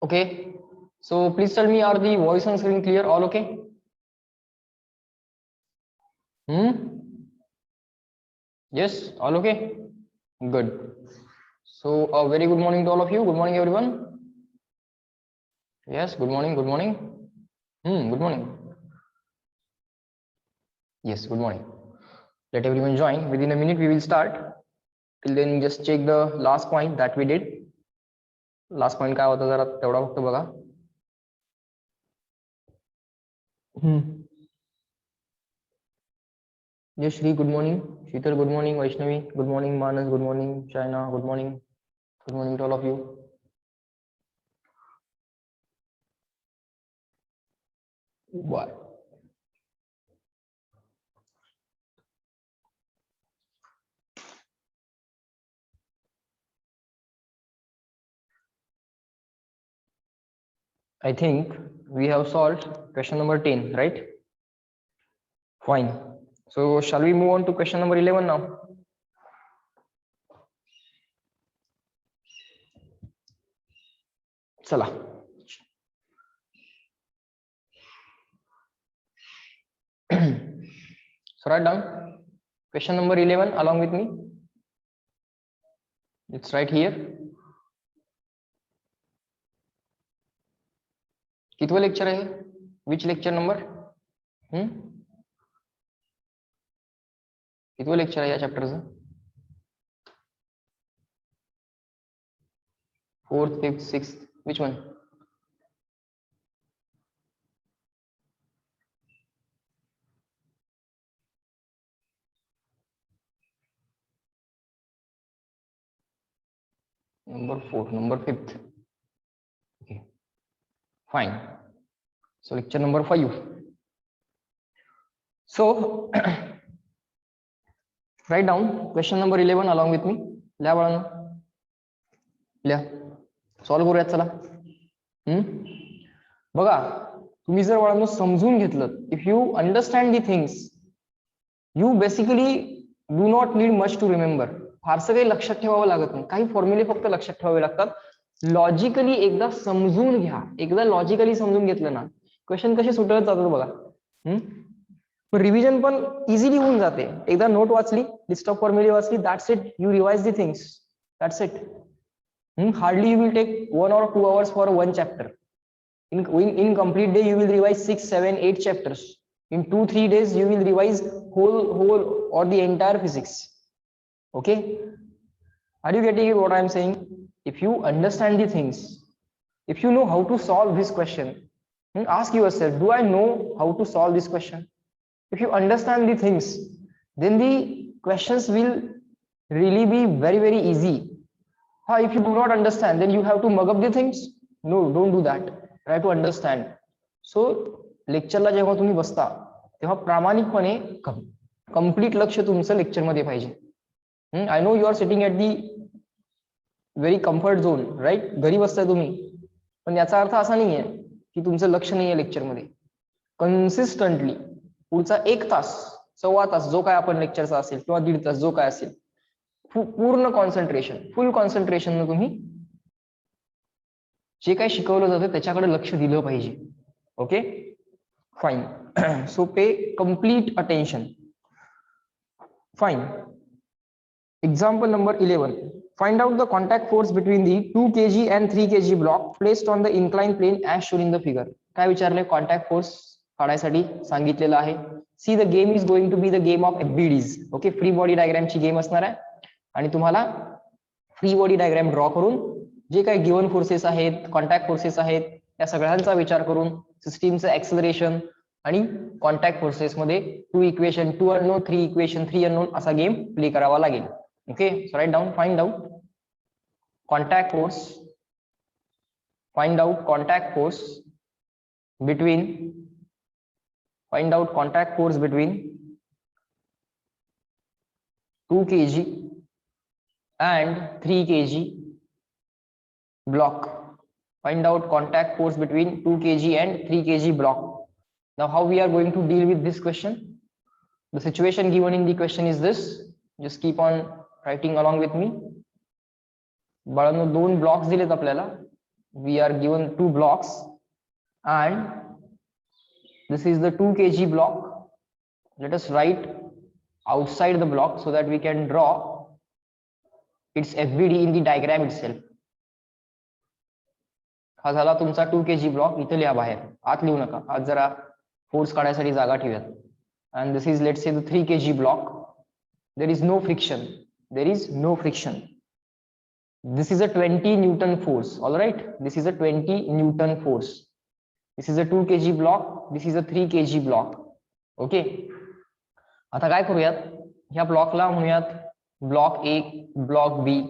Okay, so please tell me, are the voice and screen clear? All okay? Yes, all okay? Good. So a very good morning to all of you. Good morning, everyone. Yes, good morning, good morning. Good morning. Yes, good morning. Let everyone join. Within a minute, we will start. Till then, just check the last point that we did. Last point काय होता जरा तेवढा फक्त बघा. Yes, Shri, good morning. Sheetal, good morning. Vaishnavi, good morning. Manas, good morning. China, good morning. Good morning to all of you. Bye. I think we have solved question number 10, right? Fine. So shall we move on to question number 11 now? Chala. So write down question number 11 along with me. It's right here. कितवा lecture है? Which lecture number? कितवा lecture है या चॅप्टरचं? 4th, 5th, 6th. Which one? Number 4, number 5th. Okay. Fine. So lecture number 5. So write down question number 11 along with me. लिहा बाळांनो. लिहा. Solve करूयात चला. बघा, तुम्ही जर बाळांनो समजून घेतलं, if you understand the things, you basically do not need much to remember. फारसं काही लक्षात ठेवावं लागत नाही. काही फॉर्म्युले फक्त लक्षात ठेवावे लागतात. लॉजिकली एकदा समजून घ्या. एकदा लॉजिकली समजून घेतलं ना, क्वेश्चन कसे सुटत जातात बघा. रिव्हिजन पण इझिली होऊन जाते. एकदा नोट वाचली, लिस्ट ऑफ फॉर्म्युले वाचली, that's it. You revise the things, that's it. Hardly you will take 1 or 2 hours for one chapter. In complete day you will revise 6, 7, 8 chapters. In 2-3 days you will revise whole or the entire physics. Okay, are you getting what I am saying? If you understand the things, if you know how to solve this question, ask yourself, do I know how to solve this question? If you understand the things, then the questions will really be very, very easy. If you do not understand, then you have to mug up the things. No, don't do that. Try to understand. So लेक्चरला जेव्हा तुम्ही बसता तेव्हा प्रामाणिकपणे complete लक्ष तुमचं lecture मध्ये पाहिजे. I know you are sitting at the very comfort zone, right? घरी बसताय तुम्ही, पण याचा अर्थ असा नाहीये की तुमचं लक्ष नाहीये लेक्चर मध्ये. कन्सिस्टंटली पुढचा 1 तास, 1.25 तास जो काय आपण लेक्चरचा असेल किंवा 1.5 तास जो काय असेल, पूर्ण कॉन्सन्ट्रेशन, फुल कॉन्सन्ट्रेशन तुम्ही जे काही शिकवलं जातं त्याच्याकडे लक्ष दिलं पाहिजे. Okay, fine. So pay complete attention. Fine. Example number 11. Find out the contact force between the 2 kg and 3 kg block placed on the incline plane as shown in the figure. काय विचारलंय? कॉन्टॅक्ट फोर्स काढायसाठी सांगितलेलं आहे. See the game is going to be the game of FBDs. Okay, free body डायग्रामची गेम असणार आहे आणि तुम्हाला फ्री बॉडी डायग्राम ड्रॉ करून जे काही गिव्हन फोर्सेस आहेत, कॉन्टॅक्ट फोर्सेस आहेत, त्या सगळ्यांचा विचार करून सिस्टीमचं ऍक्सेलरेशन आणि कॉन्टॅक्ट फोर्सेस मध्ये 2 इक्वेशन, 2 अननोन, 3 इक्वेशन, 3 अननोन असा गेम प्ले करावा लागेल. Okay, so right down. Find out contact force. Find out contact force between. Find out contact force between 2 kg and 3 kg block. Find out contact force between 2 kg and 3 kg block. Now how we are going to deal with this question? The situation given in the question is this. Just keep on writing along with me. बाळांनो 2 blocks दिलेत आपल्याला. we are given 2 blocks and this is the 2 kg block. Let us write outside the block so that we can draw its FBD in the diagram itself. हा झाला तुमचा 2 kg block. इथे लिहा बाहेर, आत लिहू नका, आज जरा फोर्स काढायसाठी जागा ठेवूयात. and this is let's say the 3 kg block. There is no friction, there is no friction. This is a 20 Newton force. All right, this is a 20 Newton force. This is a 2 kg block, this is a 3 kg block. Okay, आता काय करूयात, ह्या ब्लॉकला म्हणूयात block 1, block बी.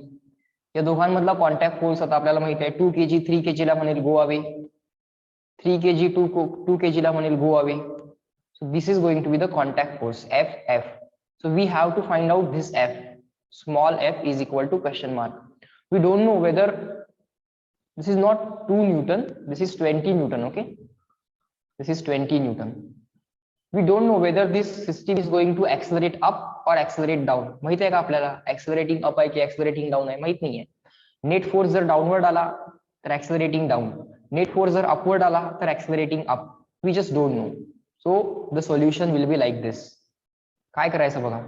या दोघांमधला contact force आता आपल्याला माहिती आहे 2 kg 3 kg ला म्हणेल गो अवे, 3 kg 2 kg ला म्हणेल go away. So this is going to be the contact force F. So we have to find out this F. Small f is equal to question mark. We don't know whether this is not 2 Newton, this is 20 Newton. Okay, this is 20 Newton. We don't know whether this system is going to accelerate up or accelerate down. माहित आहे का आपल्याला accelerating up आहे की accelerating down आहे, माहित नाहीये. Net force जर डाउनवर्ड आला तर accelerating down, नेट फोर्स जर अपवर्ड आला तर accelerating up. We just don't know. So the solution will be like this. काय करायचं बघा,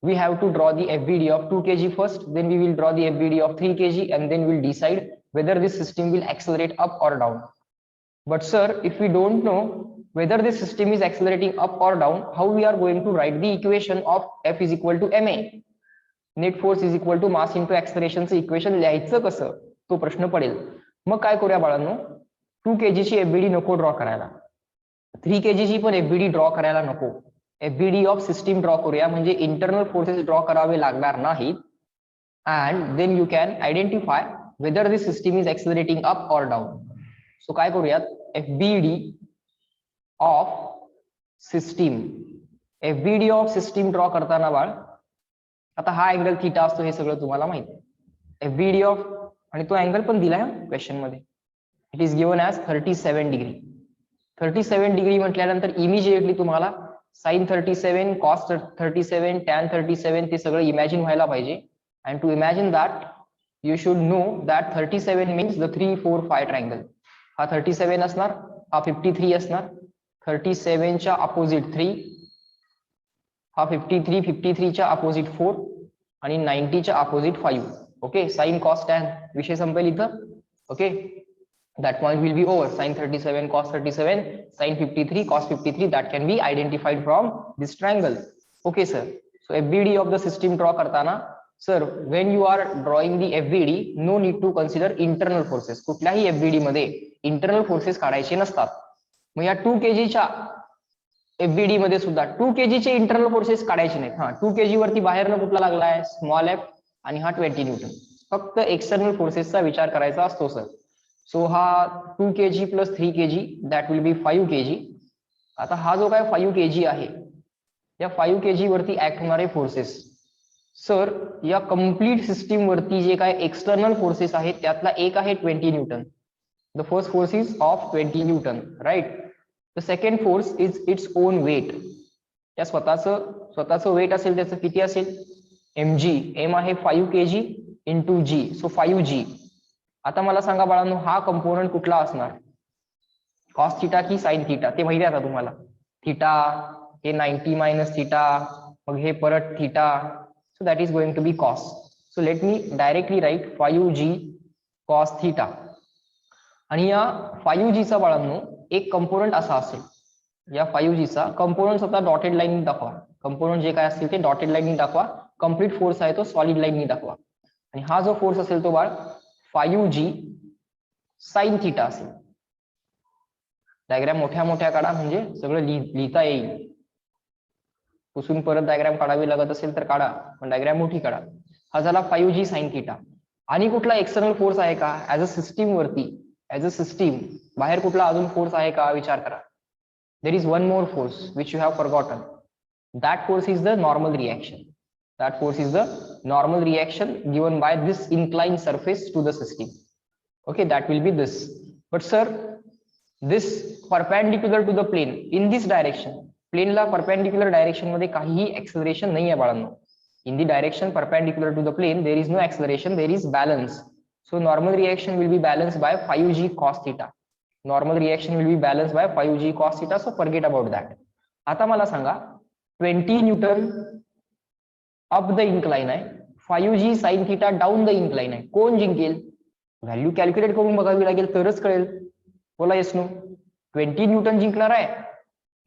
we have to draw the FBD of 2 kg first, then we will draw the FBD of 3 kg and then we'll decide whether this system will accelerate up or down. But sir, if we don't know whether this system is accelerating up or down, how we are going to write the equation of F is equal to ma, net force is equal to mass into acceleration चं equation लिहायचं कसं, तो प्रश्न पडेल. मग काय करूया बाळांनो, 2 kg ची FBD नको ड्रॉ करायला, 3 kg ची पण FBD ड्रॉ करायला नको. FBD ऑफ सिस्टीम ड्रॉ करूया, म्हणजे इंटरनल फोर्सेस ड्रॉ करावे लागणार नाहीत. And then you can identify whether this system is accelerating up or down. So काय करूयात, FBD of system, FBD of system draw करताना बाळ, आता हा अँगल थीटा असतो हे सगळं तुम्हाला माहिती आहे. FBD ऑफ, आणि तो अँगल पण दिलाय क्वेश्चन मध्ये, it is given as 37 degree. 37 degree म्हटल्यानंतर इमिजिएटली तुम्हाला साइन 37, कॉस 37, टॅन 37 ते सगळं इमॅजिन व्हायला पाहिजे. And to imagine that you should know that 37 means the 3, 4, 5 triangle. हा 37 असणार, हा 53 असणार, 37 च्या अपोजिट 3, हा 53 च्या अपोजिट 4 आणि 90 च्या opposite 5. Okay, sine cos tan विषय संपेल इथं. Okay, that point will be over. Sin 37 cos 37 sin 53 cos 53, that can be identified from this triangle. Okay sir, so FBD of the system draw kartana, sir, when you are drawing the FBD, no need to consider internal forces. कुठल्याही FBD मध्ये internal forces काढायचे नसतात. मग या 2 kg च्या FBD मध्ये सुद्धा 2 kg चे internal forces काढायचे नाहीत. हा 2 kg वरती बाहेरनं कुठला लागलाय, स्मॉल f, आणि हा 20 न्यूटन. फक्त एक्सटर्नल फोर्सेसचा विचार करायचा असतो सर. सो हा 2 kg plus 3 kg that will be 5 kg. आता हा जो काय 5 kg आहे, या 5 kg वरती ऍक्ट होणारे फोर्सेस, सर या कम्प्लीट सिस्टीम वरती जे काय एक्सटर्नल फोर्सेस आहेत त्यातला एक आहे 20 newton. The first force is of 20 newton, right. The second force is its own weight. त्या स्वतःचं वेट असेल त्याचं किती असेल, mg. m आहे 5 kg into g, so 5g. आता मला सांगा बाळांनो, हा कंपोनंट कुठला असणार, कॉस थिटा की साइन थिटा, ते माहिती आहे आता तुम्हाला. थिटा हे 90 मायनस थिटा, मग हे परत theta, so that is going to be cos. So let me directly write 5g cos theta. आणि या 5g चा बाळांनो एक कंपोनंट असा असेल, या 5g चा कंपोनंट आता डॉटेड लाईन दाखवा. कंपोनंट जे काय असतील ते डॉटेड लाईन दाखवा. कंप्लीट फोर्स आहे तो सॉलिड लाईन दाखवा. आणि हा जो फोर्स असेल तो बाळ 5g साइन थिटा असेल. डायग्राम मोठ्या काढा, म्हणजे सगळं लिहिता येईल. पुसून परत डायग्राम काढावी लागत असेल तर काढा, पण डायग्राम मोठी काढा. हा झाला 5g साइन थिटा. आणि कुठला एक्सटर्नल फोर्स आहे का ऍज अ सिस्टीम वरती, ऍज अ सिस्टीम बाहेर कुठला अजून फोर्स आहे का विचार करा. There is one more force which you have forgotten. That force is the normal reaction. That force is the normal reaction given by this inclined surface to the system. Okay, that will be this. But sir, this perpendicular to the plane in this direction, plane ला perpendicular direction मध्ये काहीही acceleration नाही आहे बाळांनो. In the direction perpendicular to the plane there is no acceleration, there is balance. So normal reaction will be balanced by 5g cos theta. Normal reaction will be balanced by 5g cos theta. So forget about that. आता मला सांगा 20 Newton up the incline आहे, 5g sine theta down the incline आहे. कोण जिंकेल? Value calculate करून बघावी लागेल तरच कळेल. बोला येस नो. 20 न्यूटन जिंकणार आहे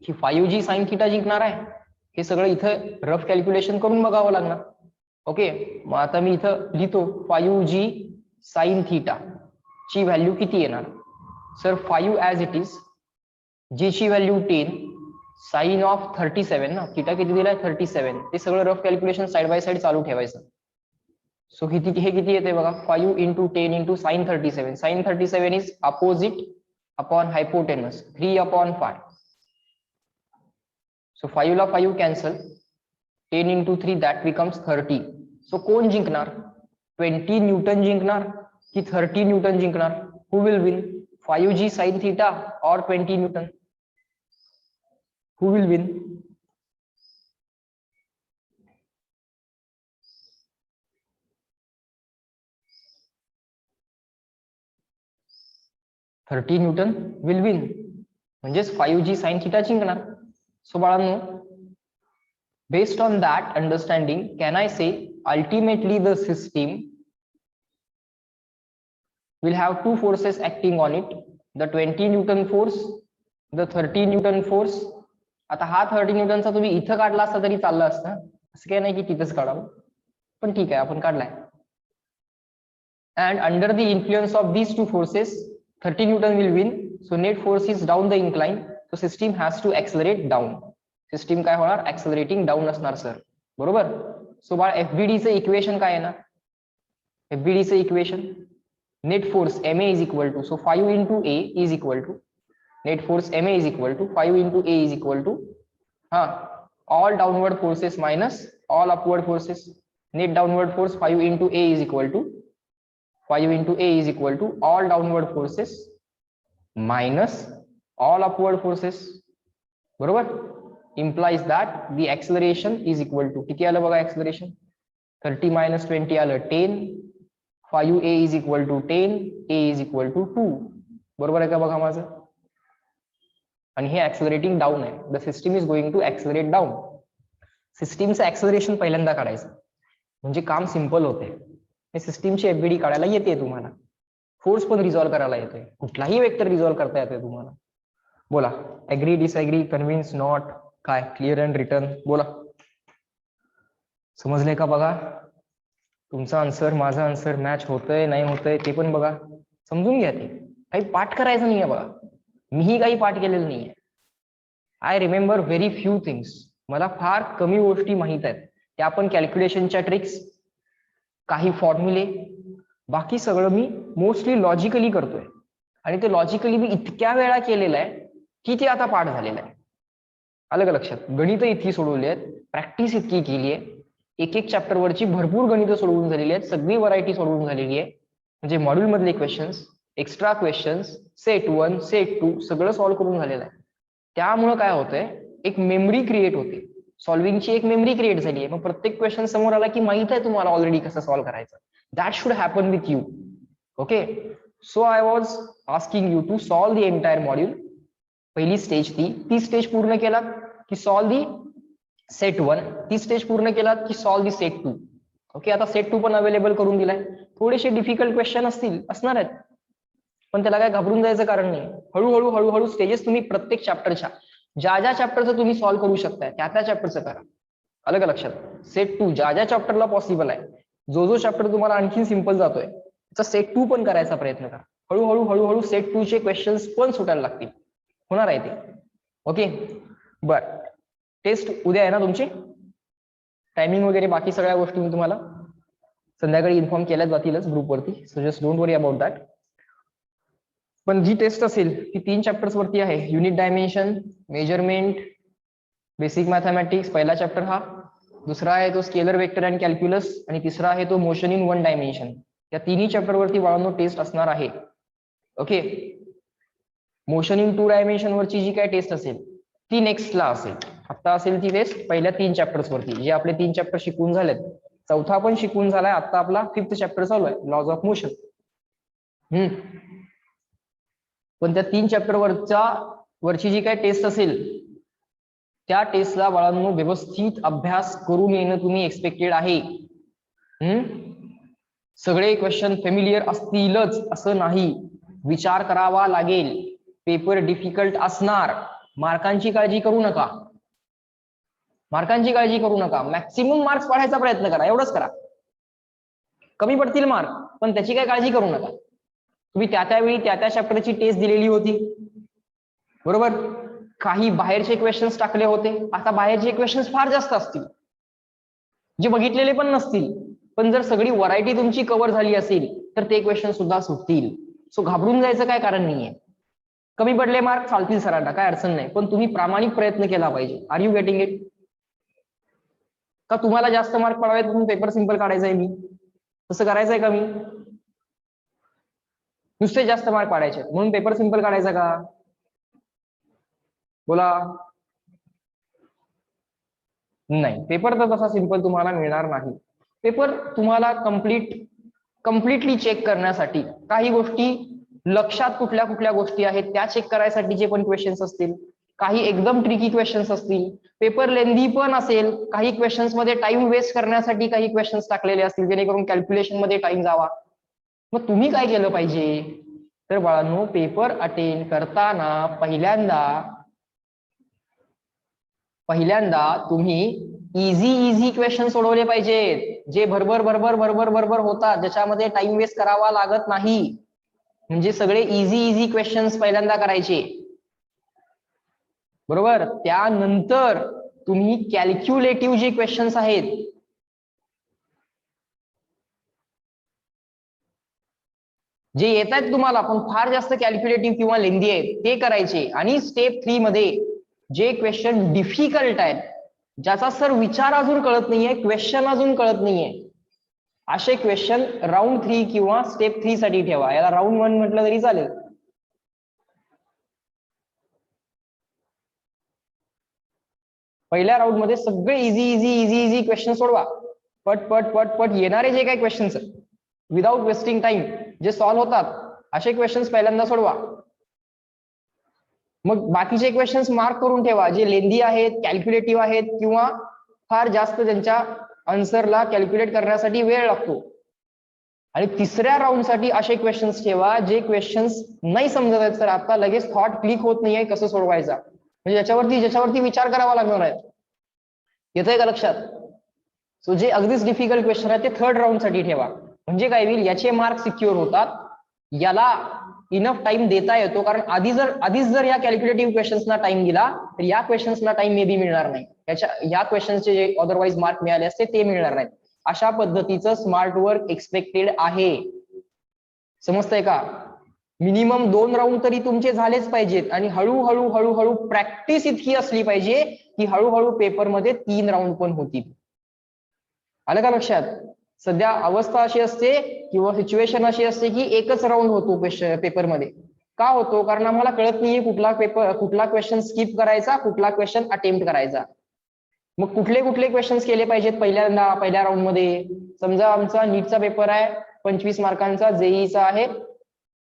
की 5g साइन थिटा जिंकणार आहे? हे सगळं इथं रफ कॅल्क्युलेशन करून बघावं लागणार. ओके, मग आता मी इथं लिहितो 5g साइन थिटा ची व्हॅल्यू किती येणार? सर 5 ऍज इट इज, जी ची व्हॅल्यू 10, साइन ऑफ 37 ना, थिटा किती दिलाय 37. ते सगळं rough calculation side by side चालू ठेवायचं. सो किती हे किती येते बघा, 5 into 10 into sine 37. Sine 37 is opposite upon hypotenuse, 3/5. So 5 ला 5 cancel, 10 into 3 that becomes 30. So कोण जिंकणार? 20 न्यूटन जिंकणार की 30 न्यूटन जिंकणार? Who will win, 5g sine theta और 20 newton? Who will win? Thirty newton will win, म्हणजेच 5g साइन थीटा जिंकणार. So बाळांनो, based on that understanding, can I say ultimately the system will have two forces acting on it, the 20 Newton force, the 30 Newton force. आता हा 30 न्यूटनचा तुम्ही इथं काढला असता तरी चाललं असतं, असं काही नाही की तिथंच काढावं, पण ठीक आहे आपण काढलाय. And under the influence of these two forces, 30 Newton will win. So net force is down the incline. So system has to accelerate down. System काय होणार? ऍक्सलरेटिंग डाऊन असणार सर, बरोबर. सो बाळ एफबीडी चं इक्वेशन काय येणार? FBD चं equation net force MA is equal to, so 5 into A is equal to, net force MA is equal to 5 into A is equal to, हा, all downward forces minus all upward forces. Net downward force 5 into A is equal to, 5 into A is equal to all downward forces minus all upward forces, बरोबर. implies that the acceleration is equal to, किती आलं बघा acceleration, 30 minus 20 आलं 10, 5a is equal to 10, a is equal to 2, बरोबर आहे का बघा माझं. आणि हे ऍक्सलरेटिंग डाऊन आहे, the system is going to accelerate down. सिस्टीमचं ऍक्सलरेशन पहिल्यांदा काढायचं म्हणजे काम सिंपल होते. हे सिस्टीमची एफबीडी काढायला येते तुम्हाला, फोर्स पण रिझॉल्व्ह करायला येते, कुठलाही वेक्टर रिझॉल्व्ह करता येते तुम्हाला. बोला, ऍग्री, डिसऍग्री, कन्व्हिन्स, नॉट, काय, क्लिअर अँड रिटर्न, बोला. समजले का बघा? तुमचा आन्सर माझा आन्सर मॅच होतंय नाही होतंय ते पण बघा, समजून घ्या. ते काही पाठ करायचं नाहीये बघा, मीही काही पाठ केलेलं नाहीये. I remember very few things, मला फार कमी गोष्टी माहित आहेत. त्या आपण कॅल्क्युलेशनच्या ट्रिक्स, काही फॉर्म्युले, बाकी सगळं मी मोस्टली लॉजिकली करतोय. आणि ते लॉजिकली मी इतक्या वेळा केलेलं आहे की ते आता पाठ झालेलं आहे. अलग लक्षात, गणित इतकी सोडवली आहेत, प्रॅक्टिस इतकी केली आहे, एक एक चॅप्टर वरची भरपूर गणितं सोडवून झालेली आहेत, सगळी व्हरायटी सोडवून झालेली आहे. म्हणजे मॉड्यूल मधले questions, extra questions, set 1 set 2 सगळं सॉल्व्ह करून झालेलं आहे. त्यामुळे काय होतंय, एक मेमरी क्रिएट होते, सॉल्व्हिंगची एक मेमरी क्रिएट झाली आहे. मग प्रत्येक क्वेश्चन समोर आला की माहित आहे तुम्हाला ऑलरेडी कसं सॉल्व्ह करायचं. That should happen with you. Okay, so I was asking you to solve the entire module. पहिली स्टेज ती स्टेज पूर्ण केलात की सॉल्व दी सेट 1, ती स्टेज पूर्ण केलात की सॉल्व दी सेट 2. ओके, आता सेट 2 पण अवेलेबल करून दिलाय. थोडेसे डिफिकल्ट क्वेश्चन असणार आहेत, पण त्याला काय घाबरून जायचं कारण नाही. हळूहळू हळूहळू स्टेजेस तुम्ही प्रत्येक चॅप्टरच्या ज्या चॅप्टरचं तुम्ही सॉल्व्ह करू शकताय त्या चॅप्टरचं करा. अलग लक्षात, सेट 2 ज्या चॅप्टरला पॉसिबल आहे, जो चॅप्टर तुम्हाला आणखी सिंपल जातोय त्याचा सेट 2 पण करायचा प्रयत्न करा. हळूहळू सेट 2 चे क्वेश्चन्स पण सुटायला लागतील, होणार आहे ते. ओके, बर. टेस्ट उद्या आहे ना तुमची, टायमिंग वगैरे बाकी सगळ्या गोष्टी मी तुम्हाला संध्याकाळी इन्फॉर्म केल्या जातीलच ग्रुपवरती, so just don't worry about that. पण जी टेस्ट असेल ती 3 चॅप्टर्स वरती आहे. Unit dimension, measurement, basic mathematics पहिला चॅप्टर हा, दुसरा आहे तो स्केलर वेक्टर अँड कॅल्क्युलस, आणि तिसरा आहे तो मोशन इन 1 डायमेन्शन. या तिन्ही चॅप्टर वरती बाळांनो टेस्ट असणार आहे. ओके, मोशन इन 2 डायमेन्शन वरची जी काय टेस्ट असेल ती नेक्स्टला असेल. आता असेल ती टेस्ट पहिल्या 3 चॅप्टर्स वरती, जे आपले 3 चॅप्टर शिकून झालेत. चौथा पण शिकून झालाय, आता आपला 5th चॅप्टर चालू आहे, लॉज ऑफ मोशन. पण त्या 3 चॅप्टर वरची जी काय टेस्ट असेल त्या टेस्टला बाळांनो व्यवस्थित अभ्यास करून येणं तुम्ही एक्सपेक्टेड आहे. सगळे क्वेश्चन फेमिलियर असतीलच असं नाही, विचार करावा लागेल. पेपर डिफिकल्ट असणार, मार्कांची काळजी करू नका. मॅक्सिमम मार्क्स पाडायचा प्रयत्न करा, एवढंच करा. कमी पडतील मार्क पण त्याची काय काळजी करू नका. तुम्ही त्यावेळी त्या चॅप्टरची टेस्ट दिलेली होती, बरोबर. काही बाहेरचे क्वेश्चन्स टाकले होते. आता बाहेरचे क्वेश्चन्स फार जास्त असतील, जे बघितलेले पण नसतील. पण जर सगळी व्हरायटी तुमची कव्हर झाली असेल तर ते क्वेश्चन सुद्धा सुटतील. सो घाबरून जायचं काय कारण नाहीये. कमी पडले मार्क चालतील सरांना, काय अडचण नाही, पण तुम्ही प्रामाणिक प्रयत्न केला पाहिजे. Are you getting it? का तुम्हाला जास्त मार्क पडावेत म्हणून पेपर सिंपल काढायचा आहे मी? तसं करायचंय का मी? नुसते जास्त मार्क पाडायचे म्हणून पेपर सिंपल काढायचा का? बोला. नाही, पेपर तर तसा सिंपल तुम्हाला मिळणार नाही. पेपर तुम्हाला कम्प्लिटली चेक करण्यासाठी, काही गोष्टी लक्षात कुठल्या कुठल्या गोष्टी आहेत त्या चेक करायसाठी जे पण क्वेश्चन्स असतील, काही एकदम ट्रिकी क्वेश्चन्स असतील, पेपर लेंदी पण असेल, काही क्वेश्चन्स मध्ये टाइम वेस्ट करण्यासाठी काही क्वेश्चन्स टाकलेले असतील जेणेकरून कॅल्क्युलेशन मध्ये टाइम जावा. मग तुम्ही काय केलं पाहिजे तर बाळांनो, पेपर अटेंड करताना पहिल्यांदा तुम्ही इझी क्वेश्चन सोडवले पाहिजेत, जे भरभर होतात, ज्याच्यामध्ये टाइम वेस्ट करावा लागत नाही. म्हणजे सगळे इझी क्वेश्चन्स पहिल्यांदा करायचे, बरोबर. त्यानंतर तुम्ही कॅल्क्युलेटिव्ह जे क्वेश्चन्स आहेत जे येत आहेत तुम्हाला पण फार जास्त कॅल्क्युलेटिव्ह किंवा लेंदी आहेत ते करायचे. आणि स्टेप 3 मध्ये जे क्वेश्चन डिफिकल्ट आहेत, ज्याचा सर विचार अजून कळत नाहीये, क्वेश्चन अजून कळत नाहीये, असे क्वेश्चन राऊंड 3 किंवा स्टेप 3 साठी ठेवा. याला राऊंड 1 म्हटलं तरी चालेल. पहिल्या राऊंड मध्ये सगळे इझी क्वेश्चन सोडवा. पट येणारे जे काही क्वेश्चन्स विदाउट वेस्टिंग टाइम जे सॉल्व्ह होतात असे क्वेश्चन्स पहिल्यांदा सोडवा. मग बाकीचे क्वेश्चन्स मार्क करून ठेवा, जे लेंदी आहेत, कॅल्क्युलेटिव्ह आहेत किंवा फार जास्त त्यांच्या आन्सरला कॅल्क्युलेट करण्यासाठी वेळ लागतो. आणि तिसऱ्या राऊंड साठी असे क्वेश्चन्स ठेवा जे क्वेश्चन्स नाही समजत आहेत सर, आता लगेच थॉट क्लिक होत नाहीये कसं सोडवायचा, म्हणजे ज्याच्यावरती विचार करावा लागणार आहे. येतंय का लक्षात? सो जे अगदीच डिफिकल्ट क्वेश्चन आहे ते थर्ड राऊंड साठी ठेवा. म्हणजे काय होईल, याचे मार्क सिक्युअर होतात, याला इनफ टाइम देता येतो. कारण आधीच जर या कॅल्क्युलेटिव्ह क्वेश्चन्सना टाइम दिला तर या क्वेश्चन्सना टाइम मे बी मिळणार नाही, या क्वेश्चन्सचे जे अदरवाईज मार्क मिळाले असते ते मिळणार नाहीत. अशा पद्धतीचं स्मार्ट वर्क एक्सपेक्टेड आहे. समजतंय का? मिनिमम 2 राऊंड तरी तुमचे झालेच पाहिजेत. आणि हळूहळू प्रॅक्टिस इतकी असली पाहिजे की हळूहळू पेपरमध्ये 3 राऊंड पण होतील. आलं का लक्षात? सध्या अवस्था अशी असते किंवा सिच्युएशन अशी असते की एकच राऊंड होतो पेपरमध्ये. का होतो? कारण आम्हाला कळत नाहीये कुठला क्वेश्चन स्किप करायचा, कुठला क्वेश्चन अटेम्प्ट करायचा. मग कुठले क्वेश्चन्स केले पाहिजेत पहिल्या राऊंड मध्ये? समजा आमचा नीटचा पेपर आहे 25 मार्कांचा, जेईचा आहे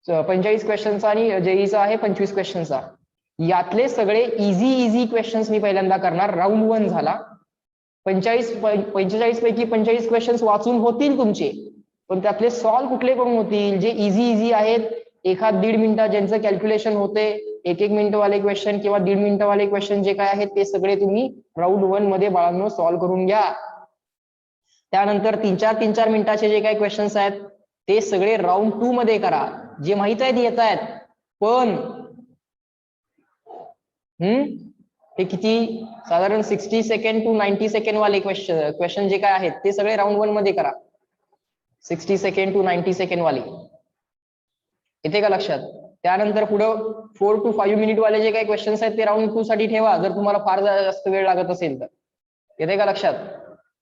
45 क्वेश्चन्सचा आणि जेईचा आहे 25 क्वेश्चनचा. यातले सगळे इझी क्वेश्चन्स मी पहिल्यांदा करणार. राऊंड 1 झाला. 45 पैकी 45 क्वेश्चन्स वाचून होतील तुमचे, पण त्यातले सॉल्व्ह कुठले करून होतील? जे इझी आहेत, 1-1.5 मिनिटात ज्यांचं कॅल्क्युलेशन होते, 1-1 मिनिट वाले क्वेश्चन किंवा 1.5 मिनिट वाले क्वेश्चन जे काय आहेत ते सगळे तुम्ही राऊंड 1 मध्ये बाळांनो सॉल्व्ह करून घ्या. त्यानंतर 3-4 मिनिटाचे जे काही क्वेश्चन्स आहेत ते सगळे राऊंड 2 मध्ये करा. जे माहित आहेत येत आहेत, पण हे किती साधारण 60 सेकंड टू 90 सेकंड वाले क्वेश्चन जे काय आहेत ते सगळे राऊंड 1 मध्ये करा. 60 सेकंड टू 90 सेकंड वाले. येते का लक्षात? त्यानंतर पुढं 4 to 5 मिनिट वाले जे काही क्वेश्चन्स आहेत ते राऊंड 2 साठी ठेवा, जर तुम्हाला फार जास्त वेळ लागत असेल तर. येते का लक्षात?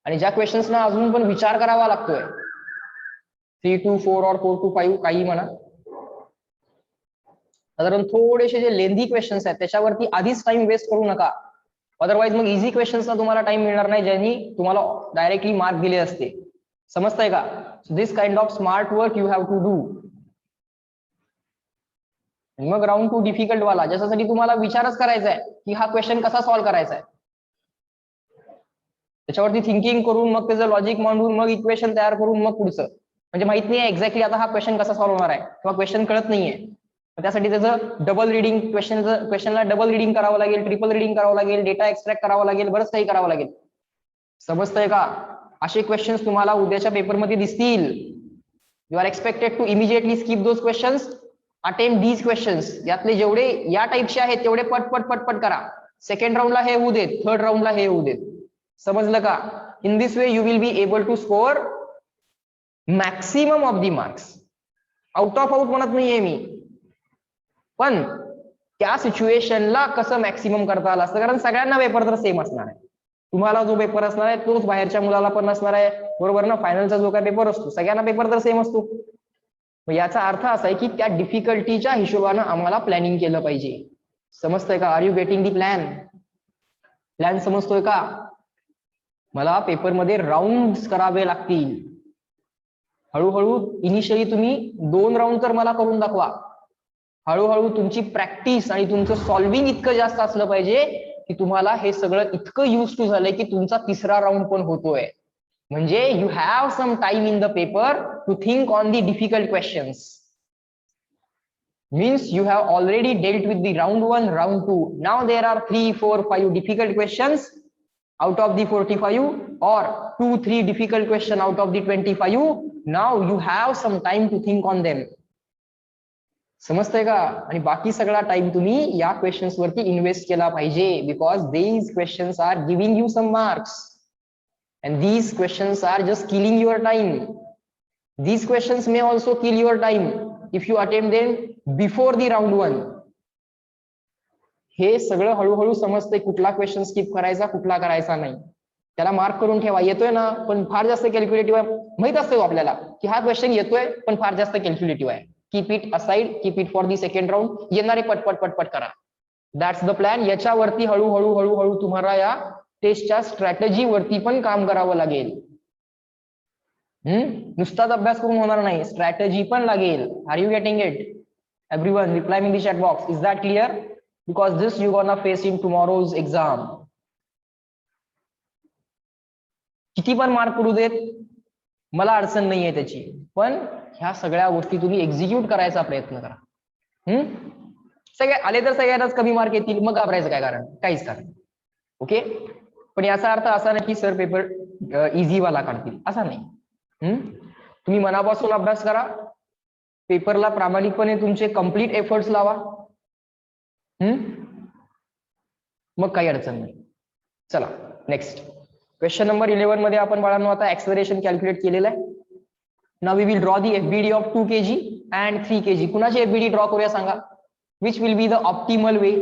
आणि ज्या क्वेश्चन्सना अजून पण विचार करावा लागतोय, 3 to 4 or 4 to 5 काही म्हणा, साधारण थोडेसे जे लेंदी क्वेश्चन्स आहेत त्याच्यावरती आधीच टाइम वेस्ट करू नका. अदरवाईज मग इझी क्वेश्चन्सला तुम्हाला टाइम मिळणार नाही, ज्यांनी तुम्हाला डायरेक्टली मार्क दिले असते. समजताय का? This kind of smart work you have to do. मग राऊंड 2 डिफिकल्ट वाला, ज्याच्यासाठी तुम्हाला विचारच करायचा आहे की हा क्वेश्चन कसा सॉल्व्ह करायचा आहे, त्याच्यावरती थिंकिंग करून मग त्याचं लॉजिक मांडून मग इक्वेशन तयार करून मग पुढचं, म्हणजे माहित नाही आहे एक्झॅक्टली आता हा क्वेश्चन कसा सॉल्व्ह होणार आहे किंवा क्वेश्चन कळत नाहीये, त्यासाठी त्याचं डबल रिडिंग, क्वेश्चनला डबल रिडिंग करावं लागेल, ट्रिपल रिडिंग करावं लागेल, डेटा एक्सट्रॅक्ट करावा लागेल, बरंच काही करावं लागेल. समजतंय का? असे क्वेश्चन्स तुम्हाला उद्याच्या पेपरमध्ये दिसतील. You are expected to immediately skip those questions, attempt these questions. यातले जेवढे या टाईपचे आहेत तेवढे पट पट पट करा. सेकंड राऊंडला हे होऊ देत, थर्ड राऊंडला हे होऊ देत. समजलं का? In this way you will be able to score maximum of the marks. Out of out म्हणत नाहीये मी, पण त्या सिच्युएशनला कसं मॅक्सिमम करता आलं असतं, कारण सगळ्यांना पेपर तर सेम असणार आहे. तुम्हाला जो पेपर असणार आहे तोच बाहेरच्या मुलाला पण असणार आहे, बरोबर ना? फायनलचा जो काय पेपर असतो सगळ्यांना पेपर तर सेम असतो. याचा अर्थ असा आहे की त्या डिफिकल्टीच्या हिशोबानं आम्हाला प्लॅनिंग केलं पाहिजे. समजतंय का? Are you getting the plan? Plan समजतोय का? मला पेपरमध्ये राऊंड करावे लागतील. हळूहळू इनिशियली तुम्ही 2 राऊंड तर मला करून दाखवा. हळूहळू तुमची प्रॅक्टिस आणि तुमचं सॉल्व्हिंग इतकं जास्त असलं पाहिजे की तुम्हाला हे सगळं इतकं युज टू झालंय की तुमचा 3रा राऊंड पण होतोय. म्हणजे you have some time in the paper to think on the difficult questions. Means you have already dealt with the round 1, round 2. Now there are 3, 4, 5 difficult questions out of the 45 or 2-3 difficult question out of the 25. Now you have some time to think on them. समजतंय का? आणि बाकी सगळा time तुम्ही या questions वरती invest केला पाहिजे, because these questions are giving you some marks and these questions are just killing your time. These questions may also kill your time if you attempt them before the round 1. हे सगळं हळूहळू समजतंय कुठला question skip करायचा, कुठला करायचा नाही. त्याला मार्क करून ठेवा. येतोय ना, पण फार जास्त कॅल्क्युलेटिव्ह आहे, माहित असतं आपल्याला की हा क्वेश्चन येतोय पण फार जास्त कॅल्क्युलेटिव्ह आहे. Keep it aside, keep it for the second round. येणारे पटपट पटपट करा. That's the plan. याच्यावरती हळूहळू हळूहळू तुम्हाला या टेस्टच्या स्ट्रॅटेजी वरती पण काम करावं लागेल. नुसताच अभ्यास करून होणार नाही, स्ट्रॅटेजी पण लागेल. Are you getting it? Everyone reply in the chat box. Is that clear? Because this you gonna face in tomorrow's exam. किती पण मार्क पडू देत, मला अडचण नाहीये त्याची, पण ह्या सगळ्या गोष्टी तुम्ही एक्झिक्यूट करायचा प्रयत्न करा. सगळे आले तर सगळ्यांनाच कमी मार्क येतील, मग घाबरायचं काय कारण? काहीच कारण. ओके, पण याचा अर्थ असा नाही की सर पेपर इझी वाला काढतील, असा नाही. तुम्ही मनापासून अभ्यास करा, पेपरला प्रामाणिकपणे तुमचे कम्प्लीट एफर्ट्स लावा. मग काही अडचण नाही. चला नेक्स्ट क्वेश्चन नंबर 11 मध्ये आपण बाळांनो आता ऍक्सेलरेशन कॅल्क्युलेट केलेलं आहे. Now we will draw the FBD of 2 kg and 3 kg. कुणाची एफबीडी ड्रॉ करूया सांगा? Which will be the optimal way?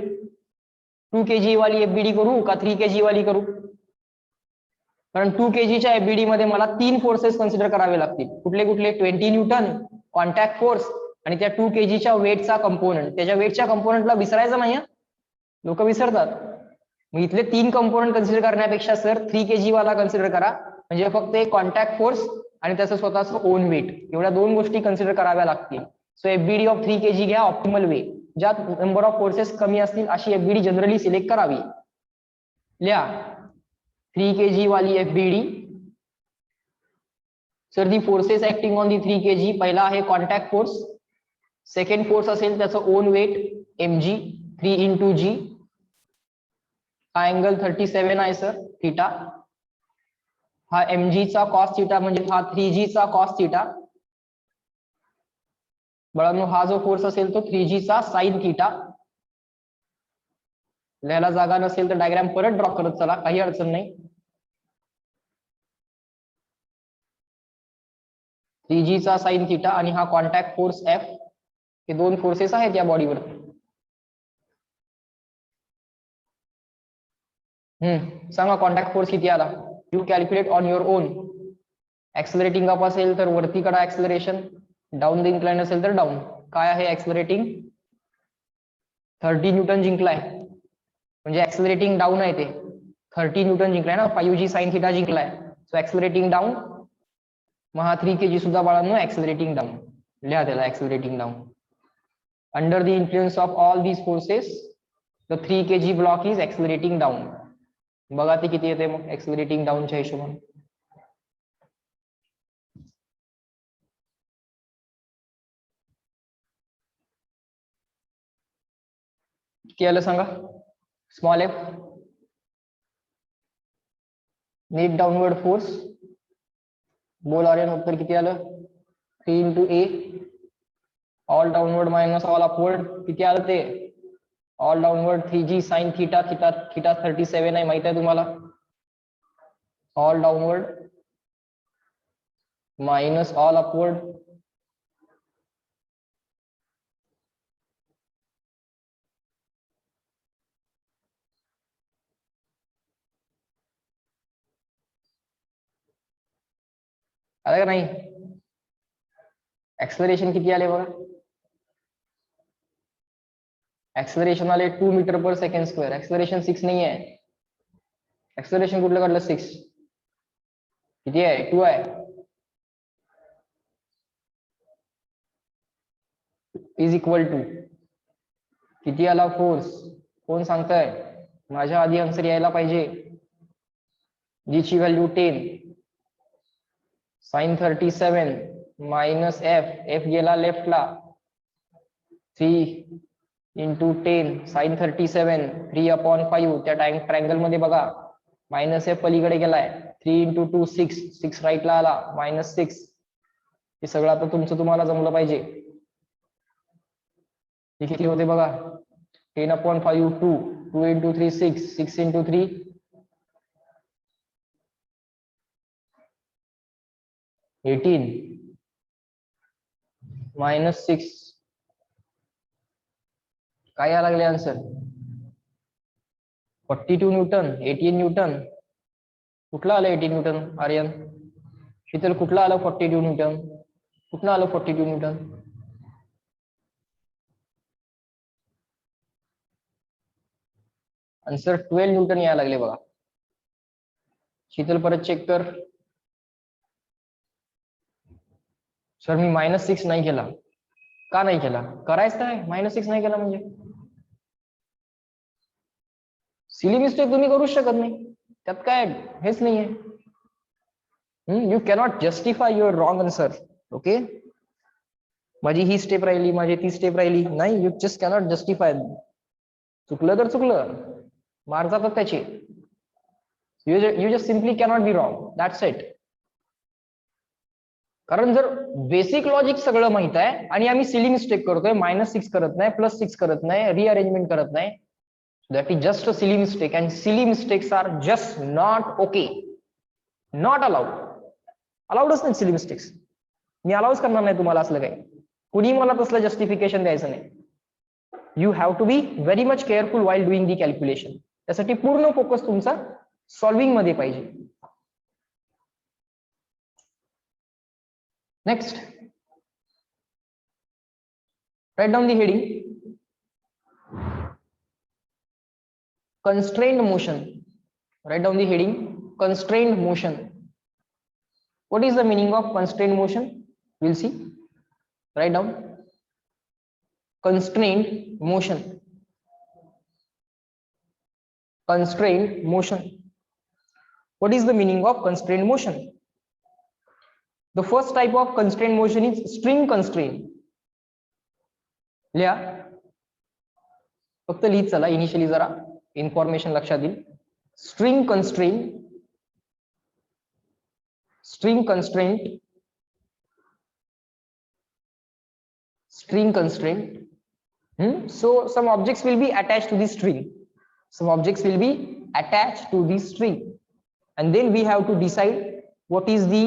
2 kg वाली एफबीडी करू का 3 kg वाली करू? कारण 2 kg च्या एफबीडी मध्ये मला 3 फोर्सेस कन्सिडर करावे लागतील. कुठले कुठले? 20 न्यूटन कॉन्टॅक्ट फोर्स आणि त्या 2 kg च्या वेटचा कंपोनंट. त्याच्या वेटच्या कंपोनंटला विसरायचं नाही, लोक विसरतात. मग इथले 3 कंपोनंट कन्सिडर करण्यापेक्षा सर 3 kg वाला कन्सिडर करा, म्हणजे फक्त एक कॉन्टॅक्ट फोर्स आणि त्याचं स्वतःचं ओन वेट, एवढ्या 2 गोष्टी कन्सिडर कराव्या लागतील. सो एफबीडी ऑफ 3 kg घ्या ऑप्टिमल वे. ज्यात नंबर ऑफ फोर्सेस कमी असतील अशी एफबीडी जनरली सिलेक्ट करावी. लिहा 3 kg वाली FBD. Sir the forces acting on the 3 kg. पहिला आहे कॉन्टॅक्ट फोर्स, सेकंड फोर्स असेल त्याचं own weight mg 3 into g. हा अँगल 37 आहे सर, थिटा. हा mg चा कॉस थिटा म्हणजे हा 3g चा कॉस थिटा. बघा हा जो फोर्स असेल तो 3g चा साइन थिटा. लिहायला जागा नसेल तर डायग्राम परत ड्रॉ करत चला, काही अडचण नाही. 3g चा साइन थिटा आणि हा कॉन्टॅक्ट फोर्स F. हे 2 फोर्सेस आहेत या बॉडीवरती. सांगा कॉन्टॅक्ट फोर्स किती आला? You calculate on your own. Accelerating up असेल तर वरती कडा ऍक्सलरेशन, डाऊन द इन्क्लाइन असेल तर डाऊन. काय आहे ऍक्सलरेटिंग? 30 न्यूटन जिंकलाय, म्हणजे ऍक्सलरेटिंग डाऊन आहे ते. 30 न्यूटन जिंकलाय ना, 5g साइन थिटा जिंकलाय. So accelerating down. मग हा 3 kg सुद्धा बाळांनो ऍक्सलरेटिंग डाऊन. लिहा त्याला ऍक्सलरेटिंग down. Under the influence of all these forces, the 3 kg block is accelerating down. बघा ते किती येते मग accelerating down च्या हिशोबाने. किती आलं सांगा? Small f net downward force. बोल आर्यन उत्तर किती आलं? 3 into a all downward minus all upward किती आलं ते? All downward 3g sine theta theta theta 37 आहे माहित आहे तुम्हाला. All downward minus all upward आलं का नाही? एक्सलरेशन किती आले बघा? एक्सलरेशन आले 2 मीटर पर सेकंड स्क्वेअर. एक्सलरेशन 6 नाही आहे. एक्सलरेशन कुठलं काढलं? 6 किती आहे? 2 आहे. इज इक्वल टू किती आला फोर्स? कोण सांगताय? माझ्या आधी आन्सर यायला पाहिजे. जी ची व्हॅल्यू 10 साइन 37 मायनस एफ गेला लेफ्टला 3 इंटू 10 साइन 37 3/5 त्या ट्रायंगल मध्ये बघा मायनस एफ पलीकडे गेलाय 3 इंटू 2 6 राईटला आला मायनस 6. हे सगळं आता तुमचं तुम्हाला जमलं पाहिजे. हे किती होते बघा? 10/5 2 इंटू 3 6 इंटू 3 18 मायनस 6 काय यायला लागले आन्सर? 42 न्यूटन. 18 न्यूटन कुठला आलं? 18 न्यूटन आर्यन शीतल कुठला आलं? 42 न्यूटन कुठलं आलं? 42 न्यूटन आन्सर 12 न्यूटन यायला लागले बघा. शीतल परत चेक कर. सर मी -6 नाही केला. का नाही केला? करायचं आहे. -6 नाही केला म्हणजे सिली मिस्टेक तुम्ही करूच शकत नाही. त्यात काय हेच नाहीये. You cannot justify your wrong answer. Okay माझी ही स्टेप राहिली, माझी ती स्टेप राहिली नाही. You just cannot justify. चुकलं तर चुकलं, मार्क जातात त्याचे. You just simply cannot be wrong. That's it. कारण जर बेसिक लॉजिक सगळं माहित आहे आणि आम्ही सिली मिस्टेक करतोय, -6 करत नाही, +6 करत नाही, रिअरेंजमेंट करत नाही, that is just a silly mistake and silly mistakes are just not okay, not allowed नाही silly mistakes. मी अलाउच करणार नाही तुम्हाला असलं काही. कुणी मला तसलं जस्टिफिकेशन द्यायचं नाही. You have to be very much careful while doing the calculation. त्यासाठी पूर्ण फोकस तुमचा सॉल्विंग मध्ये पाहिजे. Next write down the heading constrained motion. Write down the heading constrained motion. What is the meaning of constrained motion? We'll see. Write down constrained motion. Constrained motion. What is the meaning of constrained motion? The first type of constrained motion is string constraint. लिहा फक्त लिहित चला. Initially जरा information लक्षात येईल. String constraint, string constraint, string constraint. So some objects will be attached to the string. Some objects will be attached to the string, and then we have to decide what is the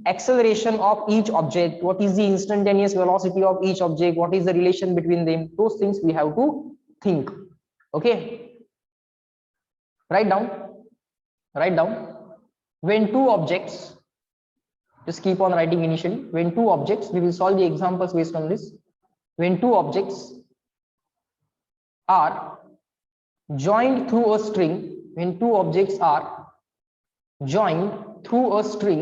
acceleration of each object, what is the instantaneous velocity of each object, what is the relation between them. Those things we have to think. Okay, write down when two objects, just keep on writing initially. When two objects, we will solve the examples based on this. When two objects are joined through a string, when two objects are joined through a string,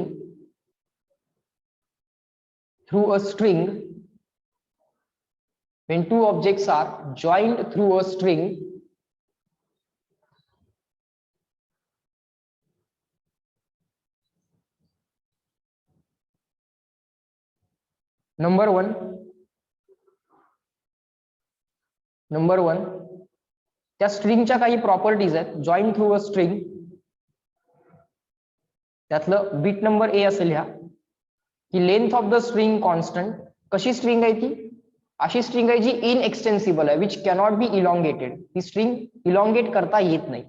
when two objects are joined through a string number one त्या स्ट्रिंगच्या काही properties आहेत join through a string त्यातलं bit number A असेल ह्या की length of the string constant कशी string आहे ती अशी स्ट्रिंग आहे जी इनएक्सटेन्सिबल आहे विच कॅनॉट बी इलॉंगेटेड ती स्ट्रिंग इलॉंगेट करता येत नाही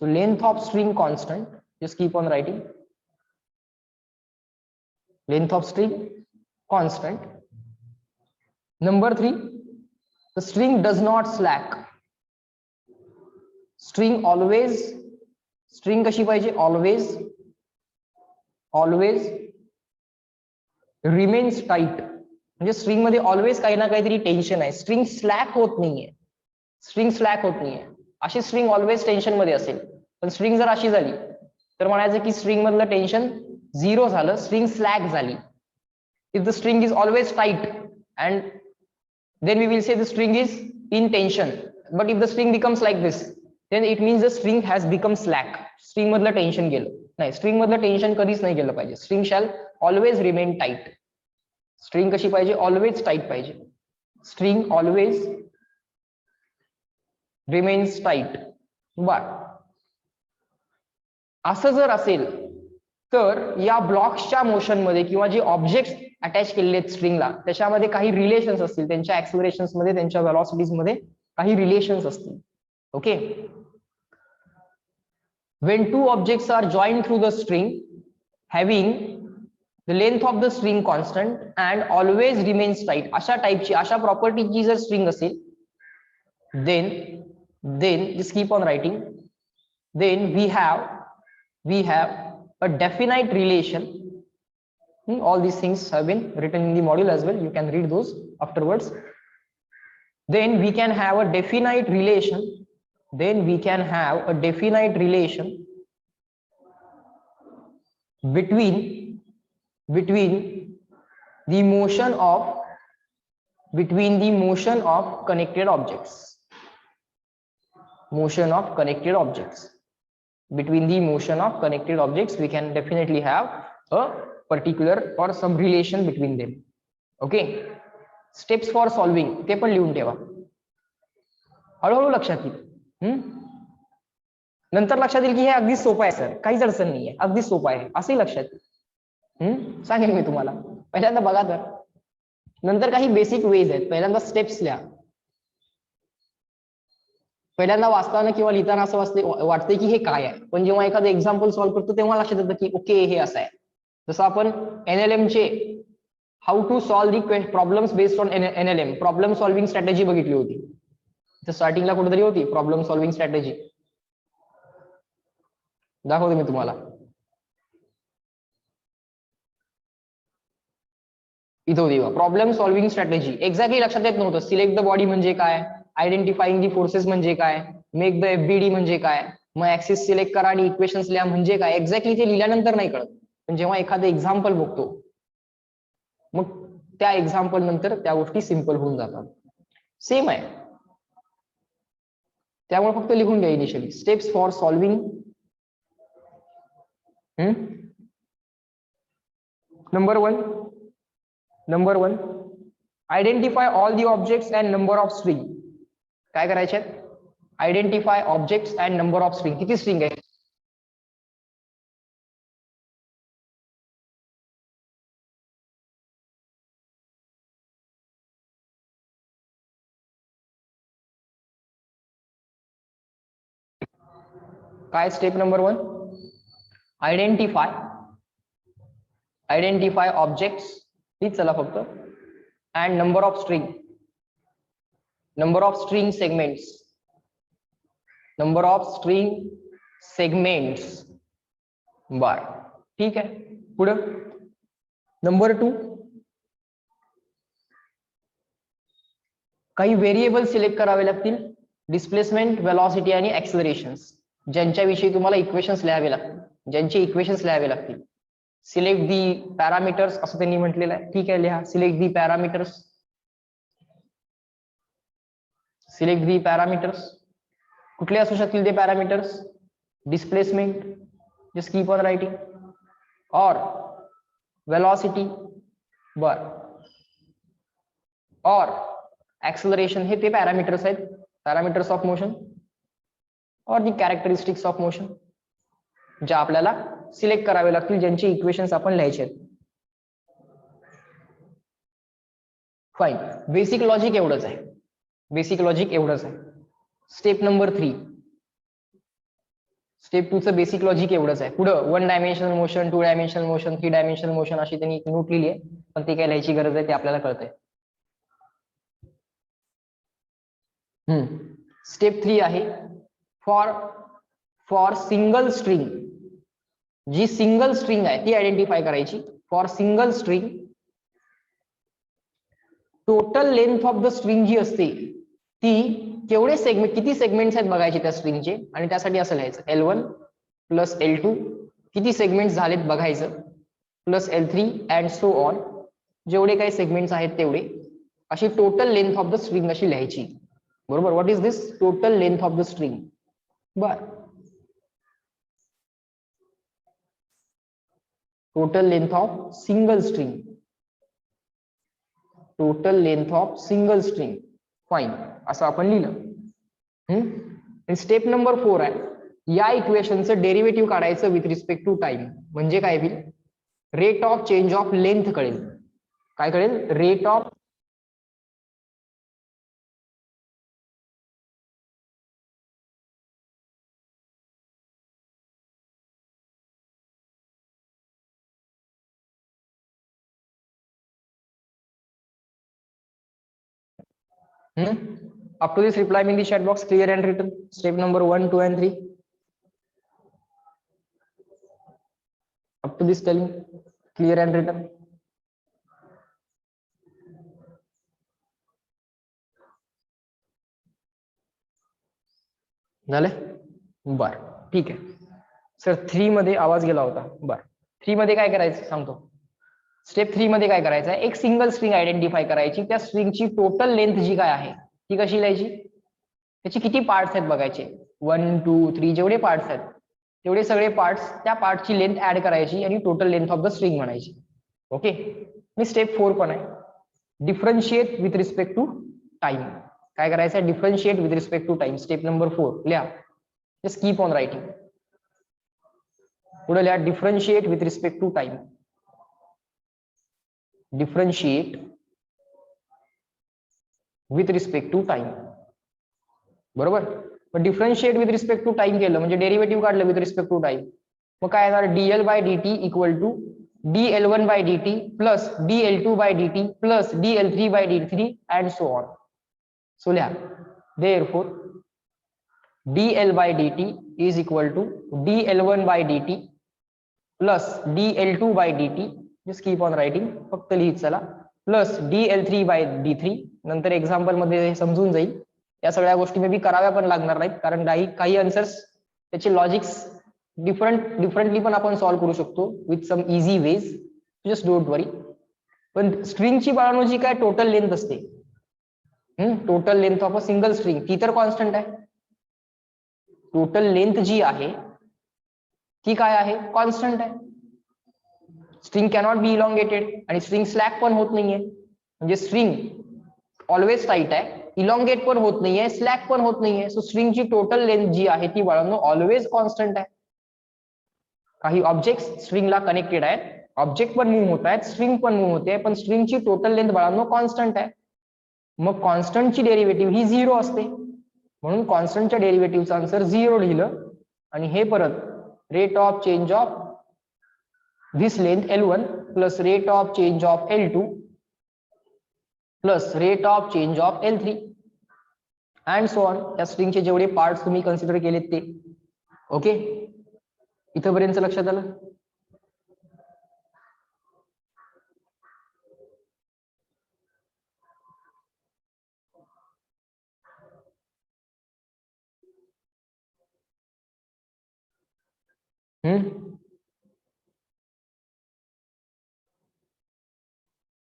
so length of string constant just keep on writing length of string constant number 3 the string does not slack string कशी पाहिजे always remains tight म्हणजे स्ट्रिंग मध्ये ऑलवेज काही ना काहीतरी टेन्शन आहे स्ट्रिंग स्लॅक होत नाहीये अशी स्ट्रिंग ऑलवेज टेन्शन मध्ये असेल पण स्ट्रिंग जर अशी झाली तर म्हणायचं की स्ट्रिंग मधलं टेन्शन 0 झालं स्ट्रिंग स्लॅक झाली if the string is always tight and then we will say the string is in tension but if the string becomes like this then it means the string has become slack string मधलं tension गेलं नाही string मधलं tension कधीच नाही गेलं पाहिजे string shall always remain tight string कशी पाहिजे ऑलवेज टाइट पाहिजे स्ट्रिंग ऑलवेज रिमेन्स टाइट बर असं जर असेल तर या ब्लॉक्सच्या मोशन मध्ये किंवा जे ऑब्जेक्ट्स अटॅच केलेले आहेत स्ट्रिंगला त्याच्यामध्ये काही रिलेशन्स असतील त्यांच्या ऍक्सिलरेशन्स मध्ये त्यांच्या व्हेलॉसिटीज मध्ये काही रिलेशन्स असतील okay when two objects are joined through the string having the length of the string constant and always remains tight अशा टाइपची अशा प्रॉपर्टीची जर स्ट्रिंग असेल then just keep on writing then we have a definite relation all these things have been written in the module as well you can read those afterwards then we can have a definite relation between the motion of connected objects between the motion of connected objects we can definitely have a particular or some relation between them okay steps for solving ते पण लिहून ठेवा हळूहळू लक्षात येईल नंतर लक्षात येईल की हे अगदी सोपं आहे सर काहीच अडचण नाहीये अगदी सोपं आहे असंही लक्षात येईल सांगेन मी तुम्हाला पहिल्यांदा बघा तर नंतर काही बेसिक वेज आहेत पहिल्यांदा स्टेप्स लिहा पहिल्यांदा वाचताना किंवा लिहिताना असं वाटतंय की हे काय आहे पण जेव्हा एखादं एक्झाम्पल सॉल्व्ह करतो तेव्हा लक्षात येतं की ओके हे असं आहे जसं आपण NLM चे how to solve the problems based on NLM problem solving strategy बघितली होती तर स्टार्टिंगला कुठेतरी होती प्रॉब्लेम सॉल्विंग स्ट्रॅटेजी दाखवतो मी तुम्हाला इथं होती प्रॉब्लेम सॉल्विंग स्ट्रॅटेजी एक्झॅक्टली लक्षात येत नव्हतं सिलेक्ट द बॉडी म्हणजे काय आयडेंटिफाईंग दी फोर्सेस म्हणजे काय मेक द FBD म्हणजे काय मग ऍक्सिस सिलेक्ट करा आणि इक्वेशन्स लिहा म्हणजे काय एक्झॅक्टली ते लिहिल्यानंतर नाही कळत पण जेव्हा एखादं एक्झाम्पल बघतो मग त्या एक्झाम्पल नंतर त्या गोष्टी सिंपल होऊन जातात सेम आहे त्यामुळे फक्त लिहून घ्या initially steps for solving number one identify all the objects and number of string काय करायचे identify objects and number of string किती स्ट्रिंग आहे काय स्टेप नंबर 1 आयडेंटिफाय ऑब्जेक्ट्स हीच चला फक्त and number of string segments बर ठीक आहे पुढे नंबर 2 काही व्हेरिएबल सिलेक्ट करावे लागतील डिस्प्लेसमेंट वेलॉसिटी आणि ऍक्सिलरेशन्स ज्यांच्याविषयी तुम्हाला इक्वेशन्स लिहावे लागतील सिलेक्ट दी पॅरामीटर्स असं त्यांनी म्हटलेलं आहे ठीक आहे लिहा select the parameters select the parameters. कुठले असू शकतील ते parameters? Displacement, just keep on writing, और वेलॉसिटी, बर, और ऍक्सलरेशन, हे ते पॅरामीटर्स आहेत, पॅरामीटर्स ऑफ मोशन और दी कॅरेक्टरिस्टिक्स ऑफ मोशन, ज्या आपल्याला सिलेक्ट करावे लागतील, ज्यांचे इक्वेशन्स आपण लिहायचे आहेत. फाईन. बेसिक लॉजिक एवढंच आहे, बेसिक लॉजिक एवढंच आहे. स्टेप नंबर 3, स्टेप 2 चं बेसिक लॉजिक एवढंच आहे. पुढं 1 dimensional motion, 2 dimensional motion, 3 dimensional motion अशी त्यांनी एक नोट लिहिली आहे, पण ते काय लिहायची गरज आहे ते आपल्याला कळतंय. स्टेप 3 आहे फॉर सिंगल स्ट्रिंग, जी सिंगल स्ट्रिंग आहे ती आयडेंटिफाय करायची. For single string total length of the string जी असते ती केवढे सेगमेंट, किती सेगमेंट्स आहेत बघायचे त्या स्ट्रिंगचे, आणि त्यासाठी असं लिहायचं L1 प्लस L2, किती सेगमेंट्स झालेत बघायचं, plus L3 and so on, जेवढे काही सेगमेंट्स आहेत तेवढे, अशी total length of the string अशी लिहायची. बरोबर. What is this? Total length of the string. बर, total length of single string, total length of single string. Fine, असं आपण लिहिलं. स्टेप नंबर 4 आहे, या इक्वेशनचं डेरिव्हेटिव्ह काढायचं विथ रिस्पेक्ट टू टाइम. म्हणजे काय होईल? Rate of change of length कळेल. काय कळेल? Rate of up to this reply me in the chat box, clear and written. Step number 1, 2 and 3. Up to this telling clear and written. झाले? बर, ठीक आहे सर. 3 मध्ये आवाज गेला होता. बर, 3 मध्ये काय करायचं सांगतो. स्टेप 3 मध्ये काय करायचं आहे? एक सिंगल स्ट्रिंग आयडेंटिफाय करायची. त्या स्ट्रिंगची टोटल लेंथ जी काय आहे ती कशी लिहायची? त्याची किती पार्ट्स आहेत बघायचे. 1, 2, 3 जेवढे पार्ट्स आहेत तेवढे सगळे पार्ट्स, त्या पार्टची लेंथ ऍड करायची आणि total length of the string म्हणायची. ओके. मी स्टेप 4 पण आहे, differentiate with respect to time. काय करायचं आहे? Differentiate with respect to time. Step number 4 लिहा. Just keep on writing. पुढे लिहा differentiate with respect to time. Differentiate with respect to time. बरोबर. पण differentiate with respect to time केलं म्हणजे डेरिव्हेटिव्ह काढलं विथ रिस्पेक्ट टू टाइम. मग काय येणार? dl by dt equal to dl1 by dt plus dl2 by dt plus dl3 by dt and so on. So लिहा therefore dl by dt is equal to dl1 by dt plus dl2 by dt, just keep on writing, फक्त लिहित चला, plus dl3 bye d3. नंतर example मध्ये समजून जाईल. या सगळ्या गोष्टी मे बी कराव्या पण लागणार नाहीत, कारण काही आन्सर्स त्याचे लॉजिक्स डिफरंटली पण आपण सॉल्व्ह करू शकतो with some easy ways. Just don't worry. पण स्ट्रिंगची बाळांनो जी काय टोटल लेंथ असते, total length of a single string, ती तर कॉन्स्टंट आहे. टोटल लेंथ जी आहे ती काय आहे? कॉन्स्टंट आहे. स्ट्रिंग कॅनॉट बी इलॉंगेटेड आणि स्ट्रिंग स्लॅक पण होत नाहीये. म्हणजे स्ट्रिंग ऑलवेज टाईट आहे, इलॉंगेट पण होत नाहीये, स्लॅक पण होत नाहीये. सो स्ट्रिंगची टोटल लेंथ जी आहे ती बाळांनो ऑलवेज कॉन्स्टंट आहे. काही ऑब्जेक्ट स्ट्रिंगला कनेक्टेड आहेत, ऑब्जेक्ट पण मूव्ह होत आहेत, स्ट्रिंग पण मूव्ह होते, पण स्ट्रिंगची टोटल लेंथ बाळांनो कॉन्स्टंट आहे. मग कॉन्स्टंटची डेरिव्हेटिव्ह ही 0 असते, म्हणून कॉन्स्टंटच्या डेरिव्हेटिव्हचं आन्सर 0 लिहिलं. आणि हे परत rate of change of this length L1 plus rate of change of L2 plus rate of change of L3 and so on. या स्ट्रिंगचे जेवढे पार्ट्स तुम्ही कन्सिडर केलेत ते. ओके, इथपर्यंत लक्षात आलं?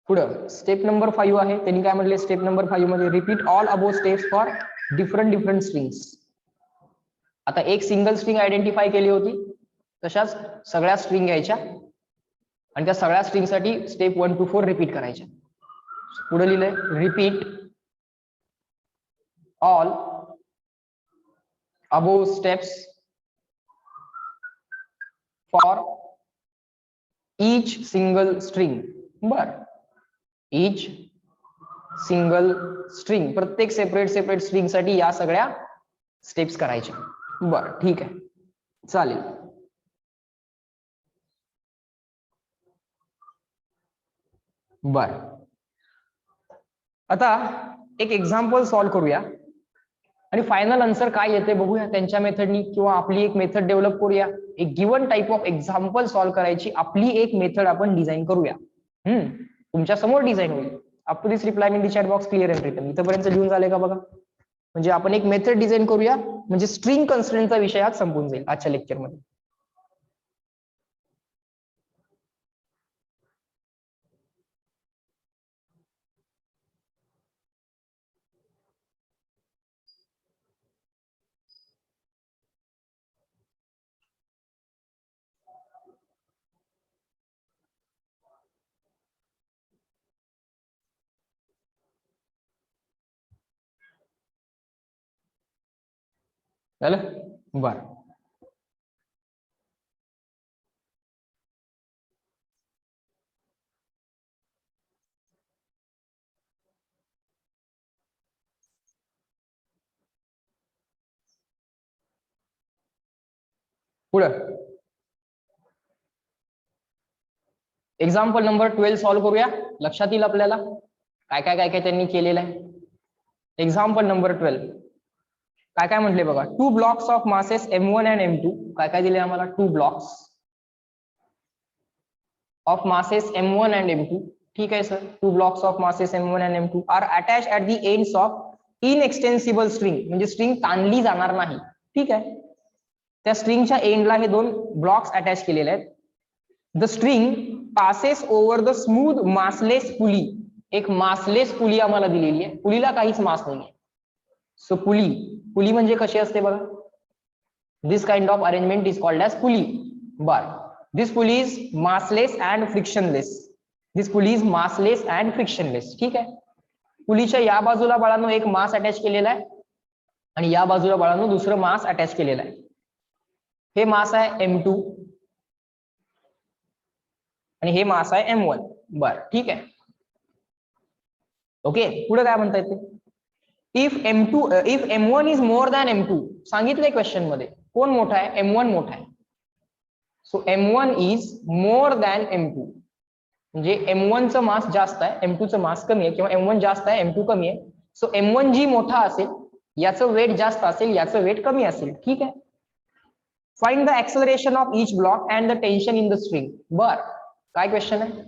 पुढं स्टेप नंबर 5 आहे. त्यांनी काय म्हटले? स्टेप नंबर 5 मध्ये repeat all above steps for different different strings. आता एक सिंगल स्ट्रिंग आयडेंटिफाय केली होती, तशाच सगळ्या स्ट्रिंग घ्यायच्या आणि त्या सगळ्या स्ट्रिंगसाठी स्टेप 1 to 4 रिपीट करायच्या. पुढे लिहिलंय repeat all above steps for each single string. बर, ईच सिंगल स्ट्रिंग, प्रत्येक सेपरेट सेपरेट स्ट्रिंग साठी या सगळ्या स्टेप्स करायच्या. बर ठीक आहे, चालेल. बर, आता एक एक्झाम्पल सॉल्व्ह करूया आणि फायनल आन्सर काय येते बघूया त्यांच्या मेथडनी, किंवा आपली एक मेथड डेव्हलप करूया. एक given type of example solve करायची आपली एक मेथड आपण डिझाईन करूया. तुमच्या समोर डिझाईन होईल. Up to this reply in the chat box clear and written. इथपर्यंत लिहून झाले का बघा. म्हणजे आपण एक मेथड डिझाईन करूया, म्हणजे स्ट्रिंग कन्स्ट्रेंटचा विषय आज संपून जाईल आजच्या लेक्चरमध्ये. झालं? बर, पुढं एक्झाम्पल नंबर 12 सॉल्व्ह करूया. लक्षात येईल आपल्याला काय काय काय काय त्यांनी केलेलं आहे. एक्झाम्पल नंबर 12 काय काय म्हटले बघा. 2 blocks of masses M1 and M2. काय काय दिले आम्हाला? 2 blocks of masses M1 and M2. ठीक आहे sir. 2 blocks of masses M1 and M2 are attach at the ends of inextensible string. म्हणजे स्ट्रिंग ताणली जाणार नाही. ठीक आहे, त्या स्ट्रिंगच्या एंडला हे 2 ब्लॉक्स अटॅच केलेले आहेत. The string passes over the smooth massless pulley. एक मासलेस पुली आम्हाला दिलेली आहे. पुलीला काहीच मास नाहीये. सो पुली म्हणजे कशी असते बघा. This kind of arrangement is called as pulley. बर, this pulley is massless and frictionless. This pulley is massless and frictionless. ठीक आहे, पुलीच्या या बाजूला बाळांनो एक मास अटॅच केलेला आहे आणि या बाजूला बाळांनो दुसरं मास अटॅच केलेलं आहे. हे मास आहे M2 आणि हे मास आहे M1. बर ठीक आहे, ओके. पुढे काय म्हणता येते? If M1 is more than M2. सांगितलंय क्वेश्चन मध्ये कोण मोठा आहे? M1 मोठा आहे. So M1 is more than M2. म्हणजे M1 चं मास जास्त आहे, M2 चं मास कमी आहे, किंवा M1 जास्त आहे, M2 कमी आहे. सो M1 जी मोठा असेल याचं वेट जास्त असेल, याचं वेट कमी असेल. ठीक आहे. Find the acceleration of each block and the tension in the string. बर, काय क्वेश्चन आहे?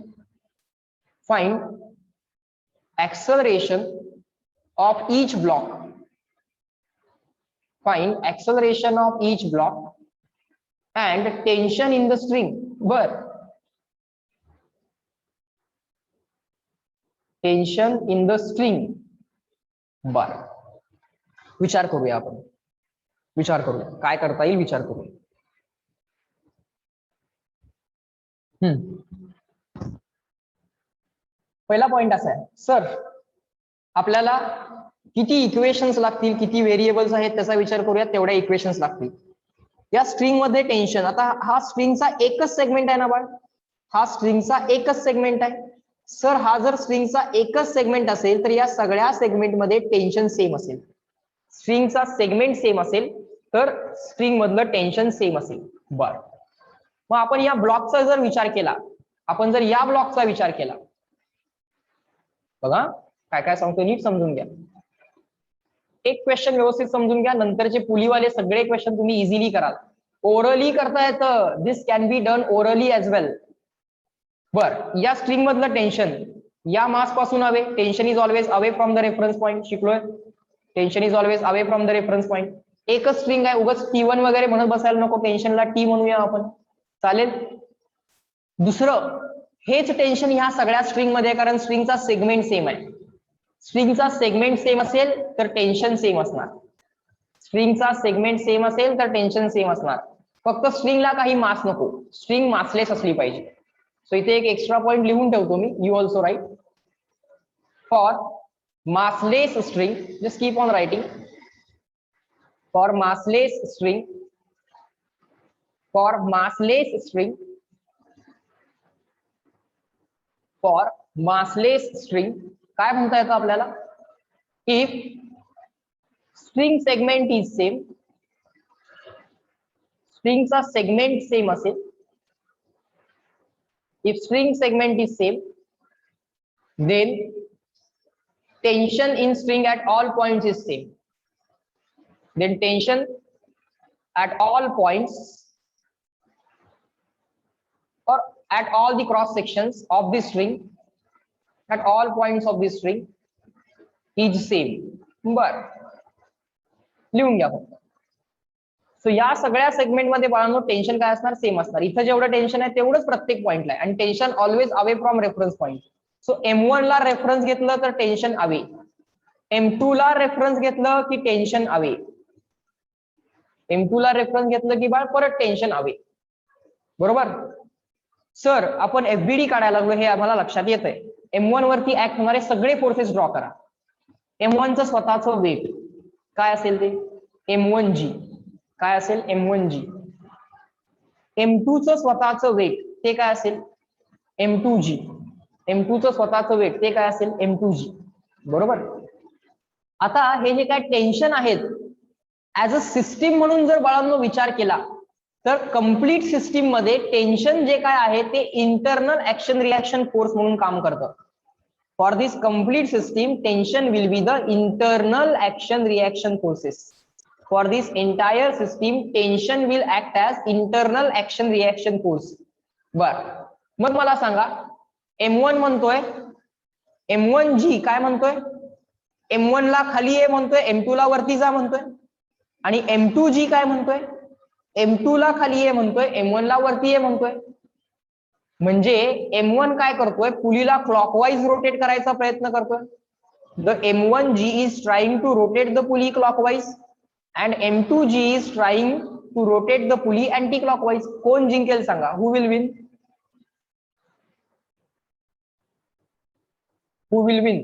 Find acceleration of each block. Find acceleration of each block and tension in the string. बर, टेन्शन इन द स्ट्रिंग. बर, विचार करूया आपण. विचार करूया काय करता येईल, विचार करूया. पहिला पॉइंट असा आहे, सर आपल्याला किती इक्वेशन्स लागतील, किती व्हेरिएबल्स आहेत त्याचा विचार करूया. तेवढ्या इक्वेशन्स लागतील. या स्ट्रिंग मध्ये टेन्शन, आता हा स्ट्रिंगचा एकच सेगमेंट आहे ना बाळ. हा स्ट्रिंगचा एकच सेगमेंट आहे. सर हा जर स्ट्रिंगचा एकच सेगमेंट असेल तर या सगळ्या सेगमेंट मध्ये टेन्शन सेम असेल. स्ट्रिंगचा सेगमेंट सेम असेल तर स्ट्रिंग मधलं टेन्शन सेम असेल. बर, मग आपण या ब्लॉकचा जर विचार केला, आपण जर या ब्लॉकचा विचार केला, बघा काय काय सांगतो नीट समजून घ्या. एक क्वेश्चन व्यवस्थित समजून घ्या, नंतरचे पुलीवाले सगळे क्वेश्चन तुम्ही इझिली कराल. ओरली करता येतं. This can be done orally as well. बर, या स्ट्रिंग मधलं टेन्शन या मास पासून हवे. Tension is always away from the reference point. शिकलोय, tension is always away from the reference point. एकच स्ट्रिंग आहे, उगाच T1 वगैरे म्हणत बसायला नको. टेन्शनला T म्हणूया आपण, चालेल. दुसरं, हेच टेन्शन ह्या सगळ्या स्ट्रिंग मध्ये, कारण स्ट्रिंगचा सेगमेंट सेम आहे. स्ट्रिंगचा सेगमेंट सेम असेल तर टेन्शन सेम असणार. स्ट्रिंगचा सेगमेंट सेम असेल तर टेन्शन सेम असणार. फक्त स्ट्रिंगला काही मास नको, स्ट्रिंग मासलेस असली पाहिजे. सो इथे एक एक्स्ट्रा पॉइंट लिहून ठेवतो मी, you also write. For massless string, just keep on writing. For massless string, for massless string, for massless string काय म्हणता येतं आपल्याला? If string segment is same, stringचा segment same असेल, if string segment is same, then tension in string at all points is same. Then tension at all points or at all the cross sections of the string, at all points of the string is same. बर, लिहून घ्या. So या सगळ्या segment मध्ये बाळांनो tension काय असणार? Same असणार. इथं जेवढं टेन्शन आहे तेवढंच प्रत्येक पॉइंटला आहे, आणि tension always away from reference point. So M1 ला रेफरन्स घेतलं तर टेन्शन अवे, M2 ला रेफरन्स घेतलं की टेन्शन अवे, M2 ला रेफरन्स घेतलं की बाळ परत टेन्शन अवे. बरोबर सर, आपण FBD काढायला लागलो हे आम्हाला लक्षात येतंय. M1 वरती ऍक्ट होणारे सगळे फोर्सेस ड्रॉ करा. M1 चं स्वतःचं वेट काय असेल ते M1G, काय असेल M1G. M2 चं स्वतःचं वेट ते काय असेल M2G. M2 चं स्वतःचं वेट ते काय असेल M2G. बरोबर. आता हे जे काय टेन्शन आहेत ऍज अ सिस्टीम म्हणून जर बाळांनो विचार केला तर कम्प्लीट सिस्टीम मध्ये टेन्शन जे काय आहे ते इंटरनल ऍक्शन रिएक्शन फोर्स म्हणून काम करतं. For this complete system tension will be the internal action reaction forces. For this entire system tension will act as internal action reaction force. बर, मग मला सांगा M1 म्हणतोय, M1G काय म्हणतोय? M1 ला खाली ये म्हणतोय, M2 ला वरती जा म्हणतोय. आणि M2G काय म्हणतोय? M2 ला खाली ये म्हणतोय, M1 ला वरती ये म्हणतोय. म्हणजे M1 काय करतोय? पुलीला क्लॉकवाईज रोटेट करायचा प्रयत्न करतोय. The M1G is trying to rotate the pulley clockwise and M2G is trying to rotate the pulley anti clockwise. कोण जिंकेल सांगा? Who will win? Who will win?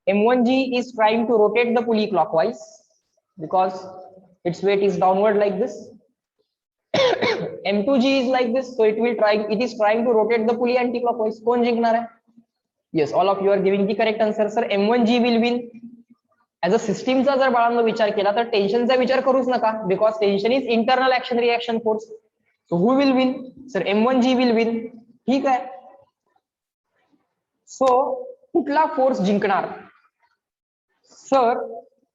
M1G is trying to rotate the pulley clockwise because its weight is downward like this. M2G is like this, so it is trying to rotate the pulley anti-clockwise. कौन जिंकणार है? Yes, all of you are giving the correct answer, sir. M1G will win. As a system चा जर बाळांनो विचार केला तर टेन्शनचा विचार करूच नका, because tension is internal action reaction force. So who will win? Sir, M1G will win. ठीक आहे. सो कुठला फोर्स जिंकणार? सर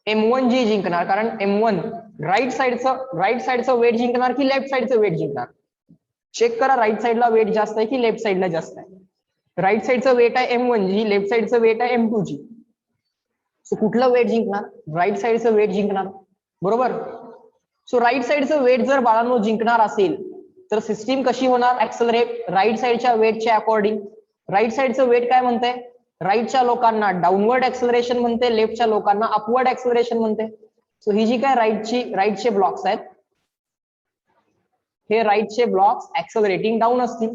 M1G जिंकणार, कारण M1 राईट साइडचं वेट जिंकणार की लेफ्ट साइडचं वेट जिंकणार? चेक करा, राईट साइडला वेट जास्त आहे की लेफ्ट साइडला जास्त आहे? राईट साइडचं वेट आहे M1G, लेफ्ट साइडचं वेट आहे M2G. सो कुठलं वेट जिंकणार? राईट साइडचं वेट जिंकणार. बरोबर. सो राईट साइडचं वेट जर बाळांनो जिंकणार असेल तर सिस्टीम कशी होणार? ऍक्सलरेट राईट साइडच्या वेटच्या अकॉर्डिंग. राईट साइडचं वेट काय म्हणते? राईटच्या लोकांना डाऊनवर्ड ऍक्सलरेशन म्हणते, लेफ्टच्या लोकांना अपवर्ड ऍक्सलरेशन म्हणते. सो ही जी काय राईटचे ब्लॉक्स आहेत, हे राईटचे ब्लॉक्स ऍक्सलरेटिंग डाऊन असतील,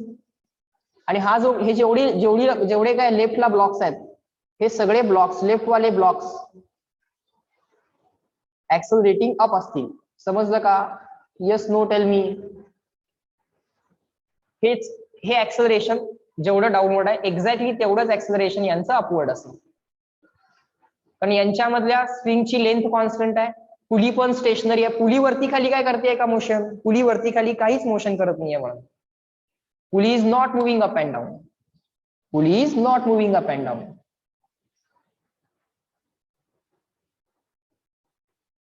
आणि हा जो हे जेवढे काय लेफ्टला ब्लॉक्स आहेत हे सगळे ब्लॉक्स, लेफ्टवाले ब्लॉक्स ऍक्सलरेटिंग अप असतील. समजलं का? Yes, no, tell me. हे ऍक्सलरेशन जेवढं डाऊनवर्ड आहे एक्झॅक्टली तेवढंच ऍक्सलरेशन यांचं अपवर्ड असेल, कारण यांच्यामधल्या स्ट्रिंगची लेंथ कॉन्स्टंट आहे. पुली पण स्टेशनरी आहे. पुली वरती खाली काय करते का मोशन? पुली वरती खाली काहीच मोशन करत नाहीये. म्हणून pulley is not moving up and down. Pulley is not moving up and down.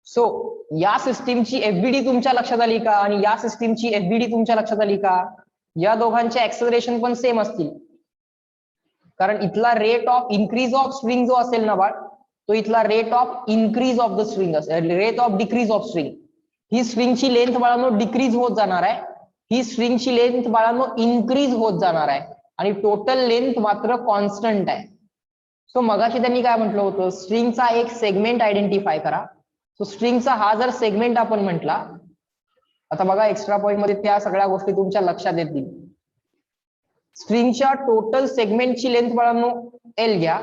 So या सिस्टीमची FBD तुमच्या लक्षात आली का? आणि या सिस्टीमची FBD तुमच्या लक्षात आली का? या दोघांचे ऍक्सलरेशन पण सेम असतील, कारण इथला rate of increase of string जो असेल ना बाळ, तो इथला rate of increase of the string असेल, rate of decrease of string. ही स्ट्रिंगची लेंथ बाळांनो डिक्रीज होत जाणार आहे, ही स्ट्रिंगची लेंथ बाळांनो इन्क्रीज होत जाणार आहे. आणि टोटल लेंथ मात्र कॉन्स्टंट आहे. सो मगाशी त्यांनी काय म्हटलं होतं, स्ट्रिंगचा एक सेगमेंट आयडेंटिफाय करा. सो स्ट्रिंगचा हा जर सेगमेंट आपण म्हटला, आता बघा एक्स्ट्रा पॉइंट मध्ये त्या सगळ्या गोष्टी तुमच्या लक्षात येतील. स्ट्रिंगच्या टोटल सेगमेंटची लेंथ बाळांनो एल घ्या,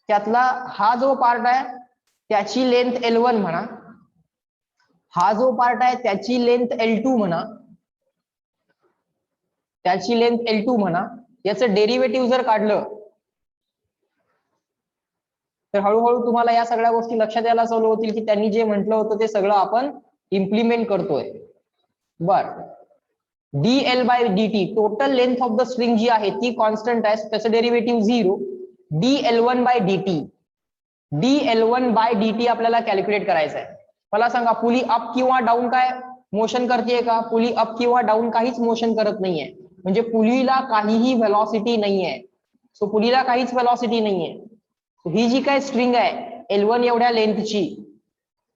त्यातला हा जो पार्ट आहे त्याची लेंथ L1 म्हणा, हा जो पार्ट आहे त्याची लेंथ L2 म्हणा, त्याची लेंथ L2 म्हणा. याचं डेरिव्हेटिव्ह जर काढलं तर हळूहळू तुम्हाला या सगळ्या गोष्टी लक्षात यायला चालू होतील की त्यांनी जे म्हटलं होतं ते सगळं आपण इम्प्लिमेंट करतोय. बर, dl by dt total length of the string जी आहे ती कॉन्स्टंट आहे, त्याचं derivative 0. dl1 by dt, dl1 by dt आपल्याला कॅल्क्युलेट करायचं आहे. मला सांगा पुली अप किंवा डाऊन काय मोशन करतेय का? पुली अप किंवा डाऊन काहीच मोशन करत नाहीये, म्हणजे पुलीला काहीही व्हेलॉसिटी नाहीये. सो पुलीला काहीच व्हेलॉसिटी नाहीये. ही जी काय स्ट्रिंग आहे L1 एवढ्या लेंथची,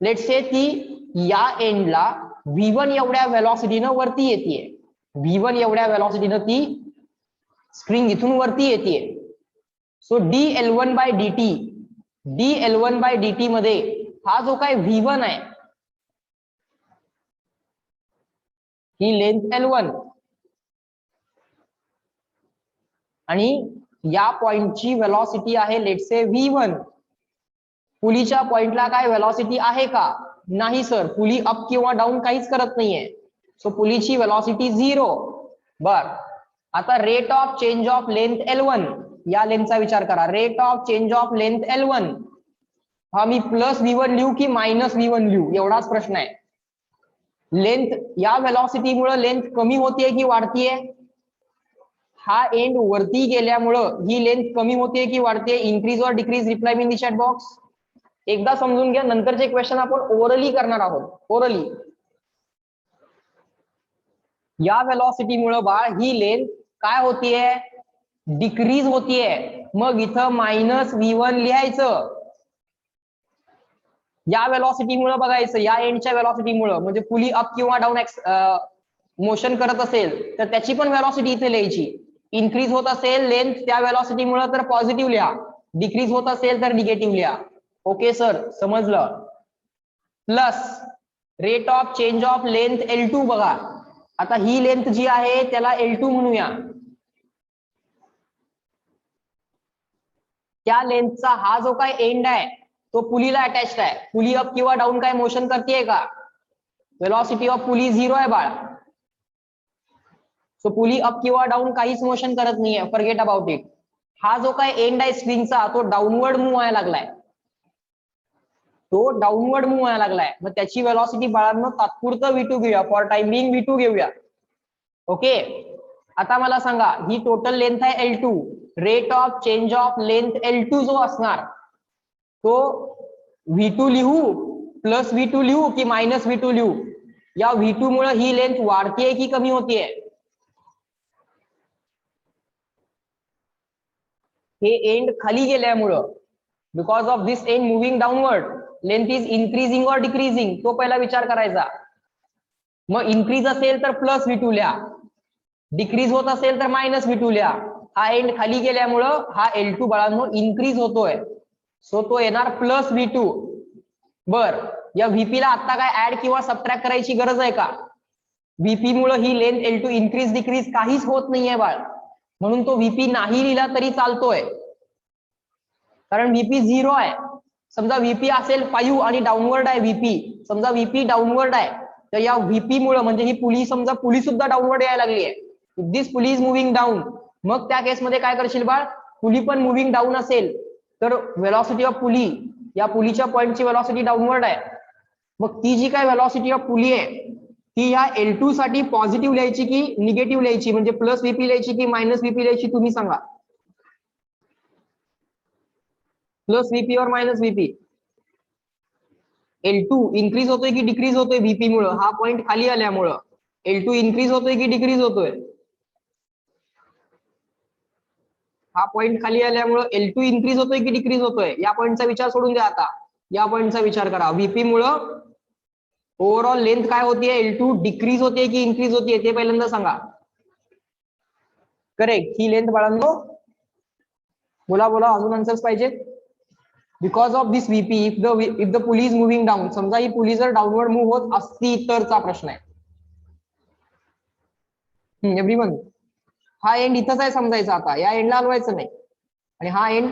लेट्स से ती या एंडला V1 एवढ्या व्हेलॉसिटीनं वरती येते, V1 एवढ्या व्हेलॉसिटीनं ती स्ट्रिंग इथून वरती येते. So dl1 by dt, dl1 by dt मध्ये हा जो काय V1 आहे ही लेंथ L1 आणि या पॉइंटची व्हेलॉसिटी आहे लेट्स से V1. पुलीच्या पॉइंटला काय व्हेलॉसिटी आहे का? नाही सर, पुली अप किंवा डाऊन काहीच करत नाहीये. सो पुलीची व्हेलॉसिटी 0. बर, आता rate of change of length L1 या लेंथचा विचार करा. Rate of change of length L1 हा मी प्लस V1 लिहू की मायनस V1 लिहू एवढाच प्रश्न आहे. लेंथ या व्हेलॉसिटीमुळे लेंथ कमी होतीये की वाढतीये? हा एंड वरती गेल्यामुळं ही लेंथ कमी होते की वाढते? इन्क्रीज और decrease? Reply me in the chat box. एकदा समजून घ्या, नंतरचे क्वेश्चन आपण ओरली करणार आहोत. ओरली या व्हेलॉसिटीमुळे बाळ ही लेंथ काय होतीये? डिक्रीज होतीये. मग इथं मायनस V1 लिहायचं. या व्हेलॉसिटीमुळे बघायचं, या एंडच्या व्हेलॉसिटीमुळे, म्हणजे पुली अप किंवा डाऊन मोशन करत असेल तर त्याची पण व्हेलॉसिटी इथे लिहायची. इन्क्रीज होत असेल लेंथ त्या व्हेलॉसिटीमुळे तर पॉझिटिव्ह लिहा, डिक्रीज होत असेल तर निगेटिव्ह लिहा. ओके सर, समजलं. Plus rate of change of length L2 बघा. आता ही लेंथ जी आहे त्याला L2 म्हणूया. त्या लेंथचा हा जो काय एंड आहे तो पुलीला अटॅच्ड आहे. पुली अप किंवा डाऊन काय मोशन करतेय का? व्हेलॉसिटी ऑफ पुली 0 आहे बाळ. सो पुली अप किंवा डाऊन काहीच मोशन करत नाहीये, फॉरगेट अबाउट इट. हा जो काय एंड आहे स्ट्रिंगचा तो डाऊनवर्ड मूव्ह व्हायला लागलाय, तो डाऊनवर्ड मूव्ह व्हायला लागलाय. मग त्याची व्हेलॉसिटी बाळांनो तात्पुरतं V2 घेऊया, फॉर टाइम बिंग V2 घेऊया. ओके, आता मला सांगा ही टोटल लेंथ आहे L2. Rate of change of length L2 जो असणार तो V2 लिहू, प्लस V2 लिहू की मायनस V2 लिहू? या V2 मुळे ही लेंथ वाढतीये की कमी होतीये? हे एंड खाली गेल्यामुळं, because of this end moving downward, length is increasing और डिक्रीजिंग, तो पहिला विचार करायचा. मग इन्क्रीज असेल तर प्लस V2 लिहा, डिक्रीज होत असेल तर मायनस V2 लिहा. हा एंड खाली गेल्यामुळं हा L2 बाळांनो इन्क्रीज होतोय, सो तो येणार प्लस V2. बर, या VP ला आता काय ऍड किंवा सबट्रॅक्ट करायची गरज आहे का? VP मुळे ही लेंथ L2 इन्क्रीज डिक्रीज काहीच होत नाहीये बाळ, म्हणून तो VP नाही लिहिला तरी चालतोय, कारण VP 0 आहे. समजा VP असेल 5 आणि डाऊनवर्ड आहे VP, समजा VP डाऊनवर्ड आहे तर या VP मुळे म्हणजे ही पुली, समजा पुली सुद्धा डाऊनवर्ड यायला लागली आहे, दिस पुली इज मुव्हिंग डाऊन, मग त्या केसमध्ये काय करशील बाळ? पुली पण मुव्हिंग डाऊन असेल तर व्हेलॉसिटी ऑफ पुली, या पुलीच्या पॉइंटची व्हेलॉसिटी डाऊनवर्ड आहे. मग ती जी काय व्हेलॉसिटी ऑफ पुली आहे ती ह्या L2 साठी पॉझिटिव्ह लिहायची की निगेटिव्ह लिहायची, म्हणजे प्लस VP लिहायची की मायनस VP लिहायची? तुम्ही सांगा. Plus VP or minus VP? L2 increase होतोय की डिक्रीज होतोय VP मुळे? हा पॉइंट खाली आल्यामुळं L2 इन्क्रीज होतोय की डिक्रीज होतोय? हा पॉइंट खाली आल्यामुळं L2 इन्क्रीज होतोय की डिक्रीज होतोय? या पॉइंटचा विचार सोडून द्या, आता या पॉइंटचा विचार करा. VP मुळे ओव्हरऑल लेंथ काय होतीये? L2 डिक्रीज होते की इन्क्रीज होतीये ते पहिल्यांदा सांगा. करेक्ट, ही लेंथ बाळांनो. बोला बोला, अजून आन्सर्स पाहिजे. Because of this VP if the pulley is moving down, समजा ही पुली जर डाऊनवर्ड मूव्ह होत असती तरचा प्रश्न आहे. एव्हरीवन, हा एंड इथंच आहे समजायचा. आता या एंडला हलवायचं नाही, आणि हा एंड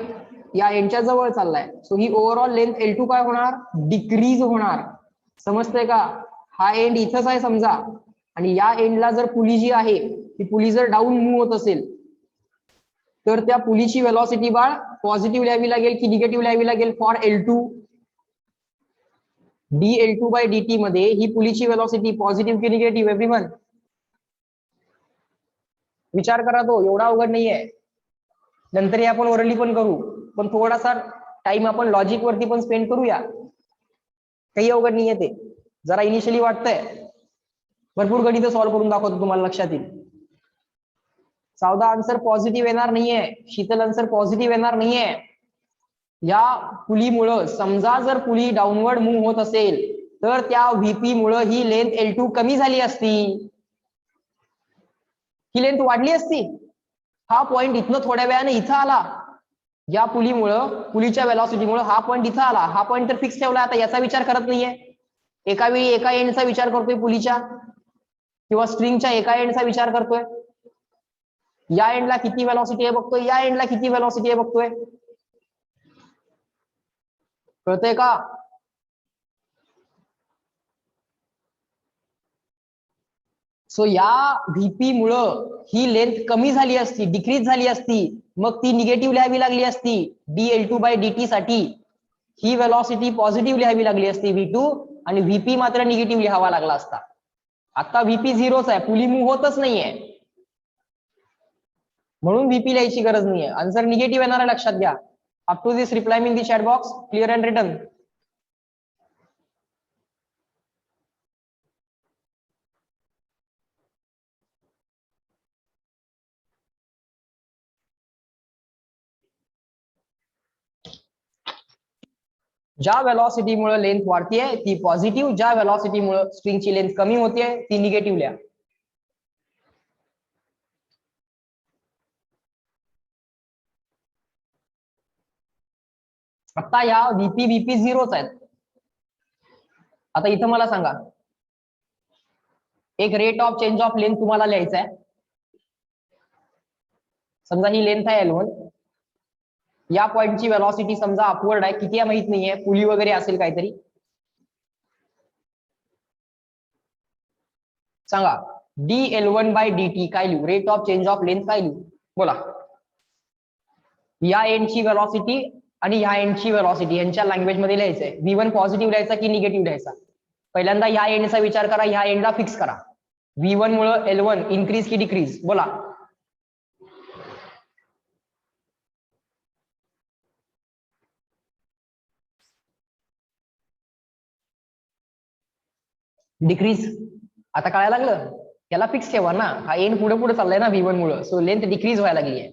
या एंडच्या जवळ चाललाय. सो ही ओव्हरऑल लेंथ L2 काय होणार, डिक्रीज होणार. समजतंय का? हा एंड इथंच आहे समजा, आणि या एंडला जर पुली जी आहे ती पुली जर डाऊन मूव्ह होत असेल तर त्या पुलीची वेलॉसिटी बाळ पॉझिटिव्ह लिहावी लागेल की निगेटिव्ह लिहावी लागेल फॉर L2. dL2/dt मध्ये ही पुलीची वेलॉसिटी पॉझिटिव्ह की निगेटिव्ह? एव्हरीवन विचार करा, तो एवढा अवघड नाहीये. नंतर आपण ओरली पण करू, पण थोडासा टाइम आपण लॉजिक वरती पण स्पेंड करूया. काही अवघड नाहीये ते. जरा इनिशियली वाटतंय, भरपूर गणित सॉल्व्ह करून दाखवतो, तुम्हाला लक्षात येईल. सावधा आन्सर पॉझिटिव्ह येणार नाहीये, शीतल आन्सर पॉझिटिव्ह येणार नाहीये. या पुलीमुळं, समजा जर पुली डाऊनवर्ड मूव्ह होत असेल तर त्या व्हीपी मुळे ही लेंथ L2 कमी झाली असती, ही लेंथ वाढली असती. हा पॉइंट इथनं थोड्या वेळाने इथं आला, या पुलीमुळं, पुलीच्या वेलॉसिटीमुळे हा पॉइंट इथं आला. हा पॉइंट तर फिक्स ठेवला, आता याचा विचार करत नाहीये. एका वेळी एका एंडचा विचार करतोय पुलीच्या किंवा स्ट्रिंगच्या एका एंडचा विचार करतोय. या एंडला किती वेलॉसिटी आहे बघतोय, या एंडला किती वेलॉसिटी आहे बघतोय. कळतंय का? सो या व्हीपी मुळे ही लेंथ कमी झाली असती, डिक्रीज झाली असती, मग ती निगेटिव्ह लिहावी लागली असती. dL2/dt साठी ही वेलॉसिटी पॉझिटिव्ह लिहावी लागली असती V2, आणि व्हीपी मात्र निगेटिव्ह लिहावा लागला असता. आता व्हीपी झिरोच आहे, पुली मूव्ह होतच नाहीये, म्हणून व्हीपी लिहायची गरज नाहीये. आन्सर निगेटिव्ह येणार आहे, लक्षात घ्या. Up to this reply in the chat box, clear and written. ज्या वेलॉसिटीमुळे लेंथ वाढतीये ती पॉझिटिव्ह, ज्या वेलॉसिटीमुळे स्ट्रिंगची लेंथ कमी होतीये ती निगेटिव्ह लिहा. आता या व्हीपी झिरोच आहेत. आता इथं मला सांगा, एक rate of change of length तुम्हाला लिहायचा आहे. समजा ही लेंथ आहे L1, या पॉइंटची वेलॉसिटी समजा अपवर्ड आहे, किती आहे माहित नाहीये, पुली वगैरे असेल काहीतरी. सांगा dL1/dt काय लिहू, rate of change of length काय लिहू, बोला. या एंडची वेलॉसिटी आणि ह्या एंडची वेलॉसिटी यांच्या लँग्वेज मध्ये लिहायचंय. V1 पॉझिटिव्ह लिहायचा की निगेटिव्ह लिहायचा? पहिल्यांदा ह्या एंडचा विचार करा, ह्या एंडला फिक्स करा. V1 मुळे L1 इन्क्रीज की डिक्रीज, बोला. डिक्रीज. आता कळायला लागलं, याला फिक्स ठेवा ना, हा एंड पुढे पुढे चाललाय ना V1 मुळे, सो लेंथ डिक्रीज व्हायला लागली आहे.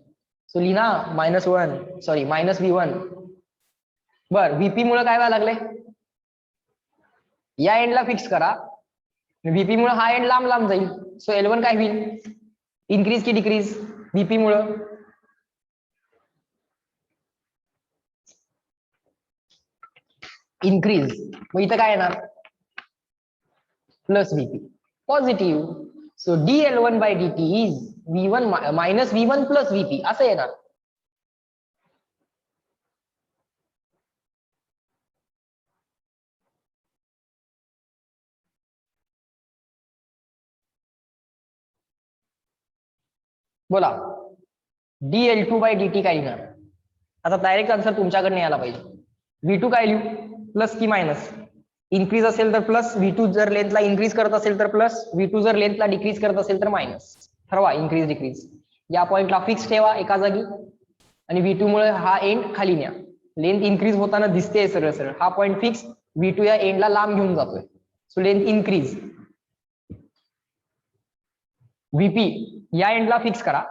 सो लिहा -1 सॉरी -V1. बर, व्हीपी मुळे काय व्हायला लागले, या एंडला फिक्स करा. व्हीपी मुळे हा एंड लांब लांब जाईल, सो L1 काय होईल, इन्क्रीज की डिक्रीज व्हीपी मुळे? इन्क्रीज. मग इथं काय येणार, plus VP, positive. So dL1/dt is V1 -V1 plus VP असं येणार. बोला, dL2/dt काय लिहिणार? आता डायरेक्ट आन्सर तुमच्याकडे यायला पाहिजे. V2 काय लिहू, प्लस की मायनस? इन्क्रीज असेल तर प्लस, V2 जर लेंथला इन्क्रीज करत असेल तर प्लस, V2 जर लेंथला डिक्रीज करत असेल तर मायनस. ठरवा इन्क्रीज डिक्रीज. या पॉइंटला फिक्स ठेवा एका जागी, आणि V2 मुळे हा एंड खाली न्या. लेंथ इन्क्रीज होताना दिसते सरळ सरळ, हा पॉइंट फिक्स, V2 या एंडला लांब घेऊन जातोय, सो लेंथ इन्क्रीज. व्हीपी या एंडला फिक्स करा.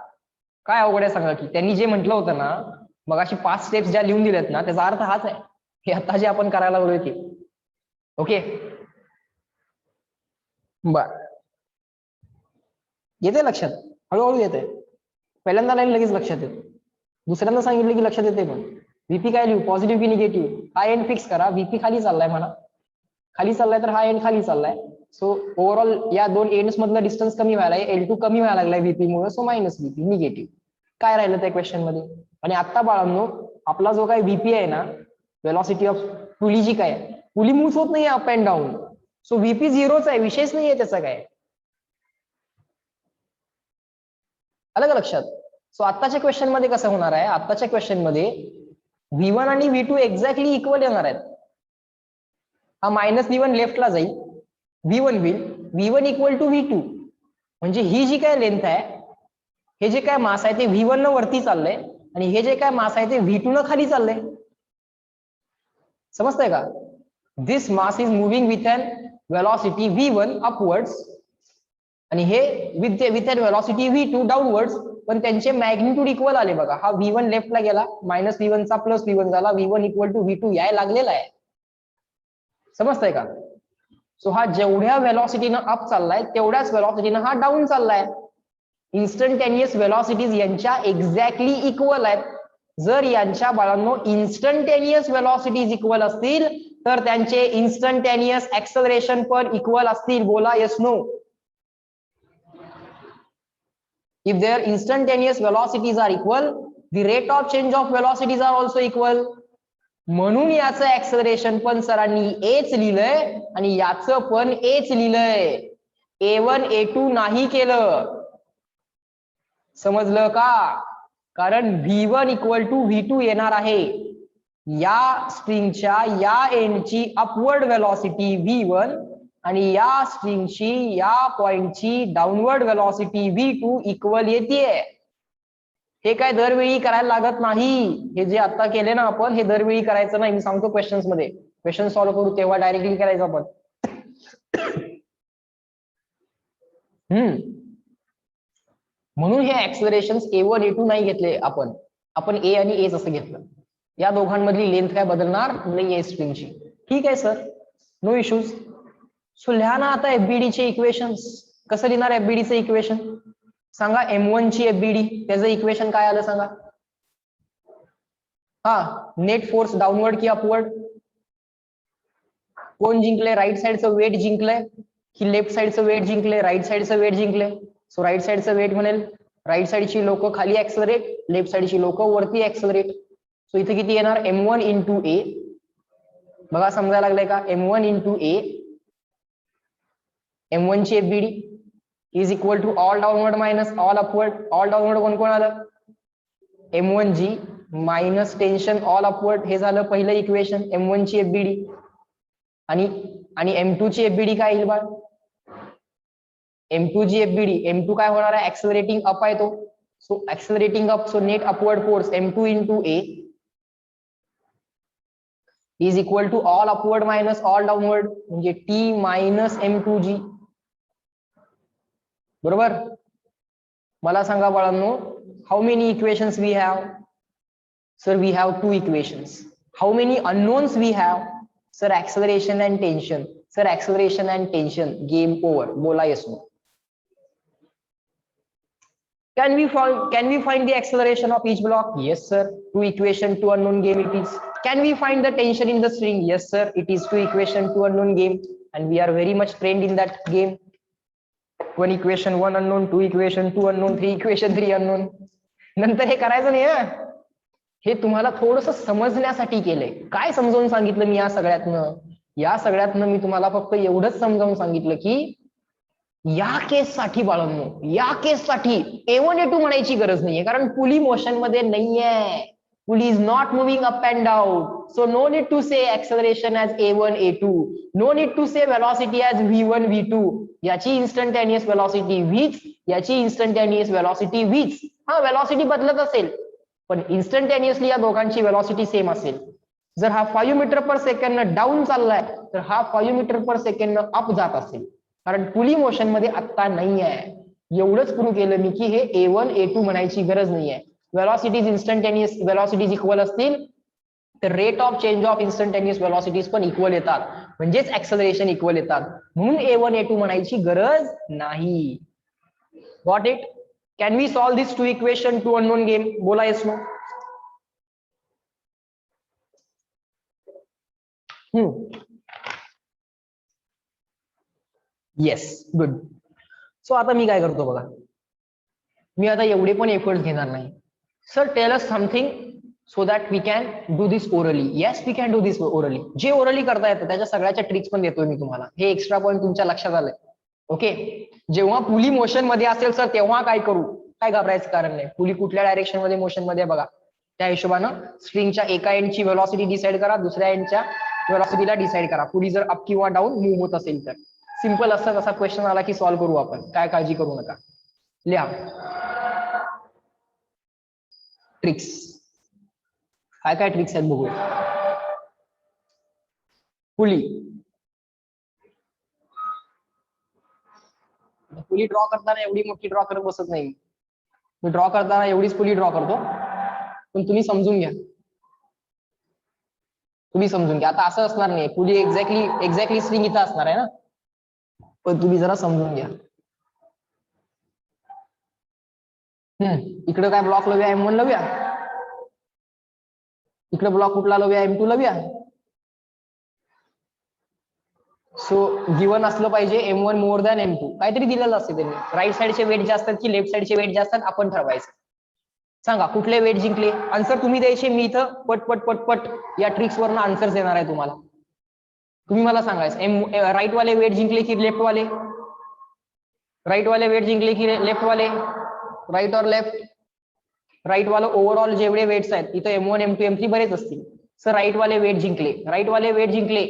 काय अवघड आहे सांगा की, त्यांनी जे म्हटलं होतं ना मग, अशी 5 स्टेप्स ज्या लिहून दिल्यात ना, त्याचा अर्थ हाच आहे, हे आता जे आपण करायला लागलोय ते. ओके, बर, येते लक्षात, हळूहळू येते. पहिल्यांदा लाईन लगेच लक्षात येतो, दुसऱ्यांदा सांगितलं की लक्षात येते. पण व्हीपी काय लिहू, पॉझिटिव्ह की निगेटिव्ह? हा एंड फिक्स करा. व्हीपी खाली चाललाय म्हणा, खाली चाललाय तर हा एंड खाली चाललाय. सो ओव्हरऑल या दोन एंड्स मधला डिस्टन्स कमी व्हायला, L2 कमी व्हायला लागलाय व्हीपी मुळे. So minus VP negative. काय राहिलं त्या क्वेश्चन मध्ये? आणि आता बाळांनो, आपला जो काय व्हीपी आहे ना, वेलॉसिटी ऑफ पुली जी काय, पुली मूव्ह होत नाही up and down. So VP झिरोच आहे, विषयच नाहीये त्याचा काय. आलं का लक्षात? सो आताच्या क्वेश्चन मध्ये कसं होणार आहे, आताच्या क्वेश्चन मध्ये V1 आणि V2 एक्झॅक्टली इक्वल येणार आहेत. हा मायनस V1 लेफ्टला जाईल, V1 होईल V1 इक्वल टू V2. म्हणजे ही जी काय लेंथ आहे, हे जे काय मास आहे ते V1 न वरती चाललंय आणि हे जे काय मास आहे ते V2 न खाली चाललंय. समजतंय का? This mass is moving with an velocity V1 upwards आणि हे with an velocity V2 downwards. पण त्यांचे मॅग्निट्यूड इक्वल आले बघा. हा V1 लेफ्टला गेला, मायनस V1 चा प्लस V1 झाला, V1 इक्वल टू V2 याय लागलेला आहे. समजतंय का? सो हा जेवढ्या वेलॉसिटीनं अप चाललाय तेवढ्याच वेलॉसिटीनं हा डाऊन चाललाय. इन्स्टंटेनियस वेलॉसिटीज यांच्या एक्झॅक्टली इक्वल आहेत. जर यांच्या बाळांनो इन्स्टंटेनियस वेलॉसिटीज इक्वल असतील तर त्यांचे इन्स्टंटेनियस ऍक्सलरेशन पण इक्वल असतील. बोला yes no. If their instantaneous velocities are equal, the rate of change of velocities are also equal. म्हणून याचं ऍक्सलरेशन पण सरांनी एच लिहिलंय आणि याचं पण एच लिहिलंय. A1 A2 नाही केलं. समजलं का? कारण V1 इक्वल टू V2 येणार आहे. या स्ट्रिंगच्या या एंडची अपवर्ड वेलॉसिटी V1 आणि या स्ट्रिंगची या पॉइंटची डाऊनवर्ड वेलॉसिटी V2 इक्वल येते. हे काय दरवेळी करायला लागत नाही. हे जे आता केले ना आपण, हे दरवेळी करायचं नाही. मी सांगतो क्वेश्चन्स मध्ये, क्वेश्चन सॉल्व्ह करू तेव्हा डायरेक्टली करायचं आपण. म्हणून हे ऍक्सलरेशन A1 A2 नाही घेतले आपण A आणि A असं घेतलं. या दोघांमधली लेंथ काय बदलणार नाहीये स्ट्रिंगची. ठीक आहे सर, नो इश्यूज. सो लिहा ना आता FBD चे इक्वेशन्स. कसं लिहिणार FBD चे इक्वेशन सांगा? M1 ची FBD, त्याचं इक्वेशन काय आलं सांगा? हा, नेट फोर्स डाऊनवर्ड की अपवर्ड? कोण जिंकले? राईट साइडचं वेट जिंकलंय की लेफ्ट साइडचं वेट जिंकले? राईट साइडचं वेट जिंकले. सो राईट साइडचं वेट म्हणेल राईट साइडची लोक खाली ऍक्सलरेट, लेफ्ट साइडची लोक वरती ऍक्सलरेट. सो इथे किती येणार? M1 into A. बघा समजायला लागलंय का? M1 इंटू A, M1 ची FBD is equal to all downward minus all upward. All downward कोण कोण आलं? M1G minus tension all upward. हे झालं पहिलं इक्वेशन M1 ची FBD. आणि M2 ची FBD काय येईल बाळ? M2 ची FBD, M2 काय होणार आहे? ऍक्सलरेटिंग अप आहे तो. So accelerating up, so net upward force M2 into A is equal to all upward minus all downward म्हणजे T मायनस M2G. बरोबर? मला सांगा बाळांनो, how many equations we have? Sir we have 2 equations. How many unknowns we have? Sir acceleration and tension. Sir acceleration and tension. Game over. बोला yes no. Can we find the acceleration of each block? Yes sir. 2 equation, 2 unknown game it is. Can we find the tension in the string? Yes sir. It is 2 equation, 2 unknown game and we are very much trained in that game. 1 equation, 1 unknown, 2 equation, 2 unknown, 3 equation, 3 unknown. नंतर हे करायचं नाही हा. हे तुम्हाला थोडंसं समजण्यासाठी केलंय. काय समजावून सांगितलं मी या सगळ्यातनं? या सगळ्यातनं मी तुम्हाला फक्त एवढंच समजावून सांगितलं की या केस साठी बाळांनो, या केस साठी A1 A2 म्हणायची गरज नाहीये कारण पुली मोशन मध्ये नाहीये. Pulley is not moving up and down. So no need to say acceleration as A1 A2. No need to say velocity as V1 V2. याची इन्स्टंटेनियस वेलॉसिटी वीच, याची instantaneous velocity which. हा, velocity बदलत असेल पण इन्स्टंटेनियसली या दोघांची velocity same असेल. जर हा 5 मीटर पर सेकंड डाऊन चाललाय तर हा 5 मीटर पर सेकंड अप जात असेल कारण पुली मोशन मध्ये आता नाही आहे. एवढंच प्रूव्ह केलं मी की हे A1 A2 म्हणायची गरज नाहीये. वेलॉसिटीज इन्स्टंटेनियस वेलॉसिटीज इक्वल असतील तर rate of change of instantaneous velocities पण इक्वल येतात, म्हणजेच ऍक्सलरेशन इक्वल येतात. म्हणून A1 A2 म्हणायची गरज नाही. Got it? Can we solve this two equation two unknown game? बोला yes no. Yes, good. So आता मी काय करतो बघा, मी आता एवढे पण एफर्ट्स घेणार नाही. Sir tell us something so that we can do this orally. Yes, we can do this orally. जे ओरली करता येतं त्याच्या सगळ्याच्या ट्रिक्स पण देतोय मी तुम्हाला. हे एक्स्ट्रा पॉईंट तुमच्या लक्षात आलंय. ओके, जेव्हा पुली मोशन मध्ये असेल सर तेव्हा काय करू, काय घाबरायचं कारण नाही. पुली कुठल्या डायरेक्शन मध्ये मोशन मध्ये बघा, त्या हिशोबानं स्ट्रिंगच्या एका एंडची व्हेलॉसिटी डिसाईड करा, दुसऱ्या एंडच्या व्हेलॉसिटीला डिसाईड करा. पुली जर अप किंवा डाऊन मूव्ह होत असेल तर. सिंपल असा तसा क्वेश्चन आला की सॉल्व्ह करू आपण, काय काळजी करू नका. लिहा ट्रिक्स. काय काय ट्रिक्स आहेत बघू. पुली पुली ड्रॉ करताना एवढी मोठी ड्रॉ करत बसत नाही मी ड्रॉ करताना एवढीच पुली ड्रॉ करतो, पण तुम्ही समजून घ्या. तुम्ही समजून घ्या. आता असं असणार नाही पुली एक्झॅक्टली स्ट्रिंग इथं असणार आहे ना, पण तुम्ही जरा समजून घ्या. इकडे काय ब्लॉक लावूया, M1 लावूया. इकडे ब्लॉक कुठला लावूया, M2 लावूया. सो गिवन असलं पाहिजे M1 मोर दॅन M2, काहीतरी दिलेलं असते त्यांनी. राईट साईडचे वेट जास्त आहेत की लेफ्ट साईडचे वेट जास्त आहेत आपण ठरवायचं. सांगा कुठले वेट जिंकले. आन्सर तुम्ही द्यायचे, मी इथं पट पट पट पट या ट्रिक्स वरनं आन्सर देणार आहे तुम्हाला. तुम्ही मला सांगायचं राईट वाले वेट जिंकले की लेफ्ट वाले. राईट वाले वेट जिंकले की लेफ्ट वाले. राईट और लेफ्ट. राईट वाला ओव्हरऑल जेवढे वेट्स आहेत इथं M1 M2 M3 बरेच असतील. सर राईट वाले वेट जिंकले. राईट वाले वेट जिंकले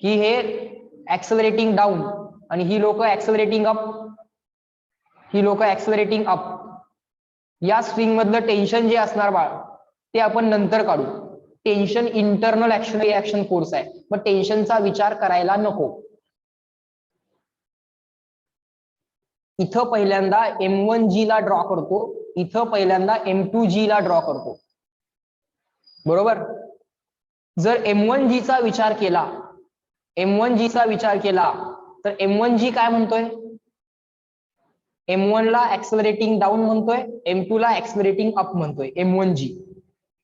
की हे ऍक्सलरेटिंग डाऊन आणि ही लोक ऍक्सलरेटिंग अप. ही लोक ऍक्सलरेटिंग अप. या स्ट्रिंग मधलं टेन्शन जे असणार बाळ ते आपण नंतर काढू. Tension internal action reaction force आहे, मग टेन्शनचा विचार करायला नको. इथं पहिल्यांदा M1G ला ड्रॉ करतो, इथं पहिल्यांदा M2G ला ड्रॉ करतो. बरोबर. जर M1G चा विचार केला, M1G चा विचार केला तर M1G काय म्हणतोय, M1 ला ऍक्सलरेटिंग डाऊन म्हणतोय, M2 ला ऍक्सलरेटिंग अप म्हणतोय M1G.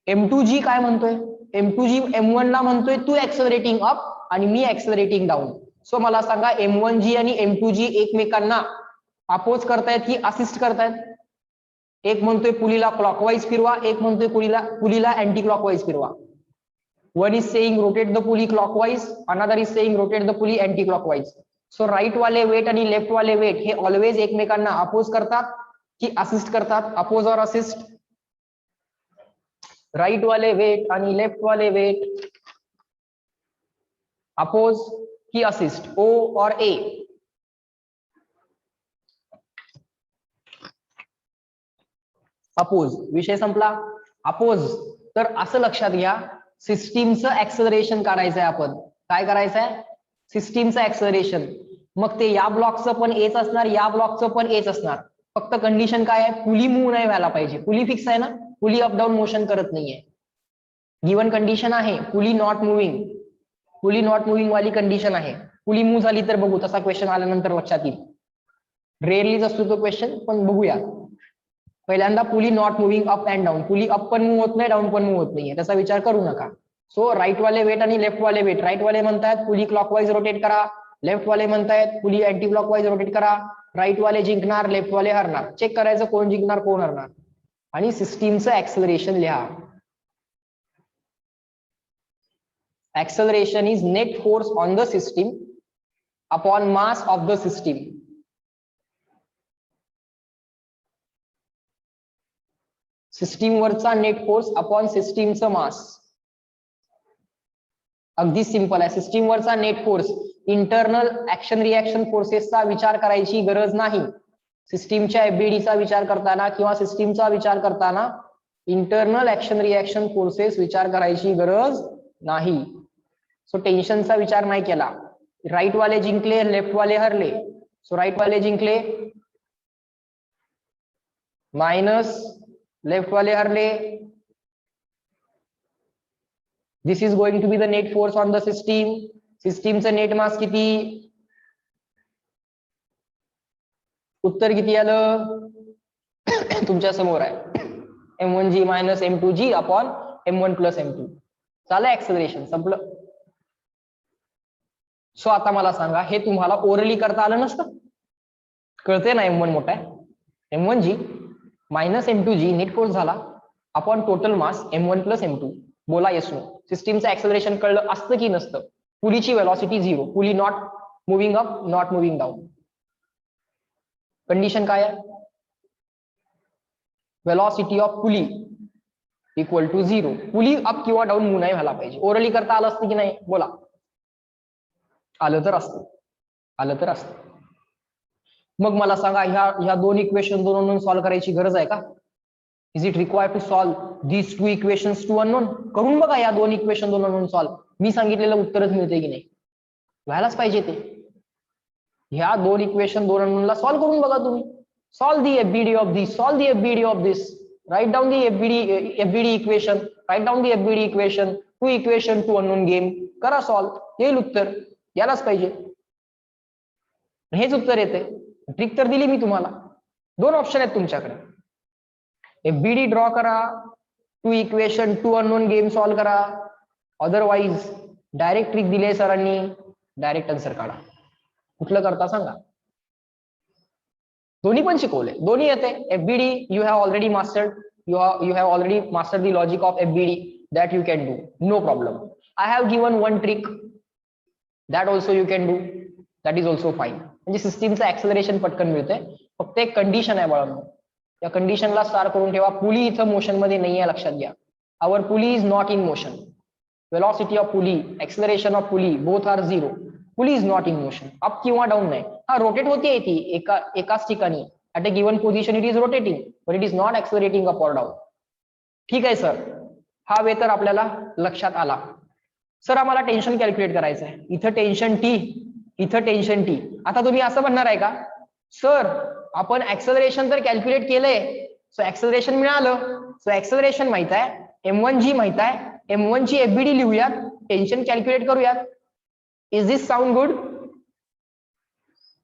M2G काय म्हणतोय, M2G M1 ला म्हणतोय तू ऍक्सलरेटिंग अप आणि मी ऍक्सलरेटिंग डाऊन. सो मला सांगा M1G आणि M2G एकमेकांना अपोज करतायत की असिस्ट करतायत. एक म्हणतोय पुलीला क्लॉकवाईज फिरवा, एक म्हणतोय पुलीला अँटी क्लॉकवाईज फिरवा. One is saying rotate the pulley clockwise, another is saying rotate the pulley anti clockwise. So right वाले वेट आणि लेफ्ट वाले वेट हे ऑलवेज एकमेकांना अपोज करतात की असिस्ट करतात. अपोज और असिस्ट. राईट वाले वेट आणि लेफ्ट वाले वेट अपोज की असिस्ट. ओ और ए. अपोज. विषय संपला. अपोज. तर असं लक्षात घ्या, सिस्टीमचं ऍक्सलरेशन काढायचंय आपण. काय करायचंय, सिस्टीमचं ऍक्सलरेशन. मग ते या ब्लॉकचं पण एच असणार, या ब्लॉकचं पण एच असणार. फक्त कंडिशन काय आहे, पुली मूव्ह नाही व्हायला पाहिजे. पुली फिक्स आहे ना, पुली अप डाऊन मोशन करत नाहीये. गिवन कंडिशन आहे pulley not moving. Pulley not moving वाली कंडिशन आहे. पुली मूव्ह झाली तर बघू, तसा क्वेश्चन आल्यानंतर लक्षात येईल. रेअरलीच असतो तो क्वेश्चन, पण बघूया. पहिल्यांदा pulley not moving up and down. Pulley up पण मूव्ह होत नाही, डाऊन पण मूव्ह होत नाहीये, त्याचा विचार करू नका. सो राईट वाले वेट आणि लेफ्ट वाले वेट. राईट वाले म्हणतायत पुली क्लॉकवाईज रोटेट करा, लेफ्ट वाले म्हणतायत पुली अँटी क्लॉकवाईज रोटेट करा. राईट वाले जिंकणार, लेफ्ट वाले हरणार. चेक करायचं कोण जिंकणार कोण हरणार. आणि सिस्टीमचं ऍक्सलरेशन लिहा. Acceleration is net force on the system upon mass of the system. System वरचा नेट फोर्स अपॉन सिस्टीमचं मास. अगदी सिंपल आहे. सिस्टीम वरचा net force. Internal action reaction फोर्सेसचा विचार करायची गरज नाही. सिस्टीमच्या एफबीडीचा विचार करताना किंवा सिस्टीमचा विचार करताना इंटरनल ऍक्शन रिएक्शन फोर्सेस विचार करायची गरज नाही. सो टेन्शनचा विचार नाही केला. राईट वाले जिंकले, लेफ्ट वाले हरले. सो राईट वाले जिंकले मायनस लेफ्ट वाले हरले. This is going to be the net force on the system. सिस्टीमचं नेट मास किती, उत्तर किती आलं, तुमच्या समोर आहे m1g minus m2g upon m1 plus m2. झालं ऍक्सेलरेशन, संपलं. सो आता मला सांगा, हे तुम्हाला ओरली करता आलं नसतं? कळते ना m1 मोठा आहे, m1g minus m2g net force झाला upon total mass m1 plus m2. बोला येस नो. सिस्टीमचं ऍक्सेलरेशन कळलं असतं की नसतं? पुलीची velocity 0, pulley not moving up, not moving down. Condition काय आहे? Velocity of pulley equal to 0. Pulley up किंवा डाऊन मूव्ह नाही व्हायला पाहिजे. ओरली करता आलं असतं की नाही? बोला. आलं तर असतं, आलं तर असतं. मग मला सांगा, ह्या दोन इक्वेशन दोन सॉल्व्ह करायची गरज आहे का? Is it required to solve these two equations two unknown? करून बघा या दोन इक्वेशन दोन अननोन सॉल्व्ह. मी सांगितलेलं उत्तरच मिळते की नाही? व्हायलाच पाहिजे ते. ह्या दोन इक्वेशन दोन अननोनला सॉल्व्ह करून बघा तुम्ही. Solve the FBD of this, solve the FBD of this. Write down the FBD equation, write down the FBD equation, two equation two unknown game. करा सॉल्व्ह, येईल उत्तर. यालाच पाहिजे, हेच उत्तर येते. ट्रिक तर दिली मी तुम्हाला. दोन ऑप्शन आहेत तुमच्याकडे, एफबीडी ड्रॉ करा, two equation two unknown game solve करा, अदरवाइज डायरेक्ट ट्रिक दिली आहे सरांनी, डायरेक्ट आन्सर काढा. कुठलं करता सांगा? दोन्ही पण शिकवले, दोन्ही येते. FBD you have already mastered, you have already mastered the logic of FBD, that you can do, no problem. I have given one trick that also you can do, that is also fine. म्हणजे सिस्टीमचं acceleration पटकन मिळतंय. फक्त एक condition आहे बाळांनो, या कंडिशनला star करून ठेवा. पुली इथं मोशन मध्ये नाही आहे, लक्षात घ्या. Our pulley is not in motion. Velocity of pulley, acceleration of pulley both are 0. Pulley is not in motion, up किंवा डाऊन नाही. हा रोटेट होतीये ती एकाच ठिकाणी. At a given position it is rotating, but it is not accelerating up or down. ठीक आहे sir, हा वे तर आपल्याला लक्षात आला. सर आम्हाला टेन्शन कॅल्क्युलेट करायचं आहे. इथं टेन्शन टी, इथं टेन्शन टी. आता तुम्ही असं म्हणणार आहे का, सर आपण ऍक्सेलरेशन तर कॅल्क्युलेट केलंय, सो ऍक्सेलरेशन मिळालं, सो ऍक्सेलरेशन माहित आहे, m1g माहित आहे, m1 ची एफबीडी लिहूयात, टेन्शन कॅल्क्युलेट करूयात. Is this sound good?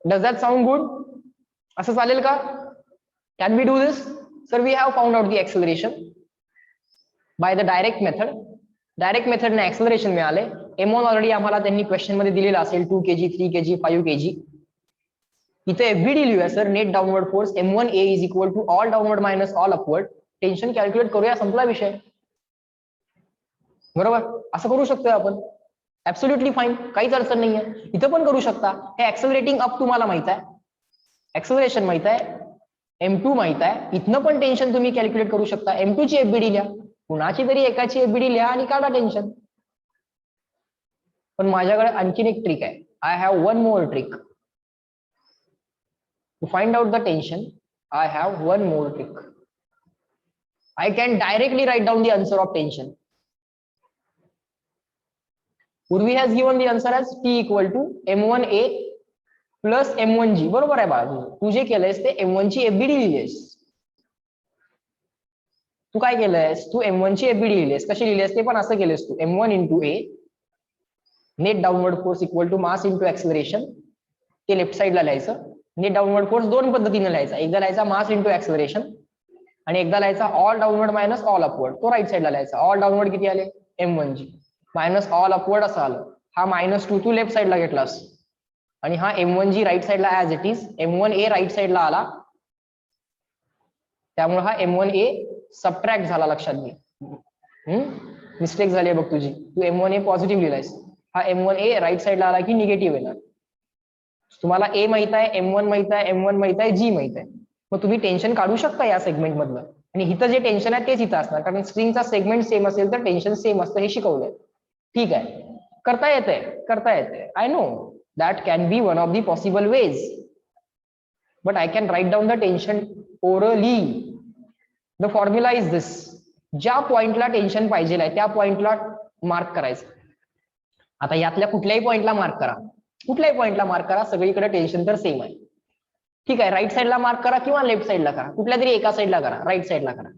Does that sound good? असं चालेल का? Can we do this? Sir we have found out the acceleration by the direct method. Direct मेथडने एक्सेलरेशन मिळाले. m1 ऑलरेडी आम्हाला त्यांनी क्वेश्चन मध्ये दिलेला असेल, 2 kg, 3 kg, 5 kg. इथे एफबीडी लिहूया sir, net downward force m1a is equal to all downward minus all upward. Tension calculate करूया, संपला विषय. बरोबर, असं करू शकतोय आपण. ऍब्सोल्युटली फाईन, काहीच अडचण नाहीये. इथं पण करू शकता. हे एक्सेलरेटिंग अप तुम्हाला माहित आहे, एक्सेलरेशन माहित आहे, m2 माहित आहे. इथनं पण टेन्शन तुम्ही कॅल्क्युलेट करू शकता. m2 ची एफबीडी लिहा, कुणाची तरी एकाची एफबीडी लिहा आणि काढा टेन्शन. पण माझ्याकडे आणखीन एक ट्रिक आहे. I have one more trick to find out the tension. I have one more trick. I can directly write down the answer of tension. Urvi has given the answer as T equal to m1a plus m1g. बरोबर आहे बाळा, तू जे केलंयस ते m1 ची FBD लिहिलीस. तू काय केलंयस, तू m1 ची एफबीडी लिहिलीस. कशी लिहिलीस ते पण असं केलंस तू, m1 into a net downward force equal to mass into acceleration. ते लेफ्ट साइडला लिहायचं. नेट डाऊनवर्ड फोर्स दोन पद्धतीने लिहायचा, एकदा लिहायचा मास इंटू एक्सेलरेशन आणि एकदा लिहायचा all downward minus all upward. तो राईट साइडला लिहायचा. ऑल डाऊनवर्ड किती आले, m1g मायनस ऑल अपवर्ड असं आलं. हा -2 तू लेफ्ट साइडला घेतलास आणि हा m1g राईट साइडला as it is. m1a right साइडला आला, त्यामुळे हा m1a सबट्रॅक्ट झाला. लक्षात घे, मिस्टेक झाली बघ तुझी. तू m1a पॉझिटिव्ह लिहिलायस, हा m1a राईट साइडला आला की निगेटिव्ह येणार. तुम्हाला a माहित आहे, m1 माहित आहे, m1 माहित आहे, g माहित आहे. मग तुम्ही टेन्शन काढू शकता या सेगमेंट मधलं. आणि इथं जे टेन्शन आहे तेच इथं असणार, कारण स्ट्रिंगचा सेगमेंट सेम असेल तर टेन्शन सेम असतं, हे शिकवलंय. ठीक आहे, करता येते, करता येते. I know that can be one of the possible ways, but I can write down the tension orally. The formula is this. ज्या पॉइंटला टेन्शन पाहिजे आहे त्या पॉइंटला मार्क करायचं. आता यातल्या कुठल्याही पॉइंटला मार्क करा, कुठल्याही पॉइंटला मार्क करा, सगळीकडे टेन्शन तर सेम आहे. ठीक आहे, राईट साइडला मार्क करा किंवा लेफ्ट साइडला करा, कुठल्या तरी एका साइडला करा. राईट साइडला करा,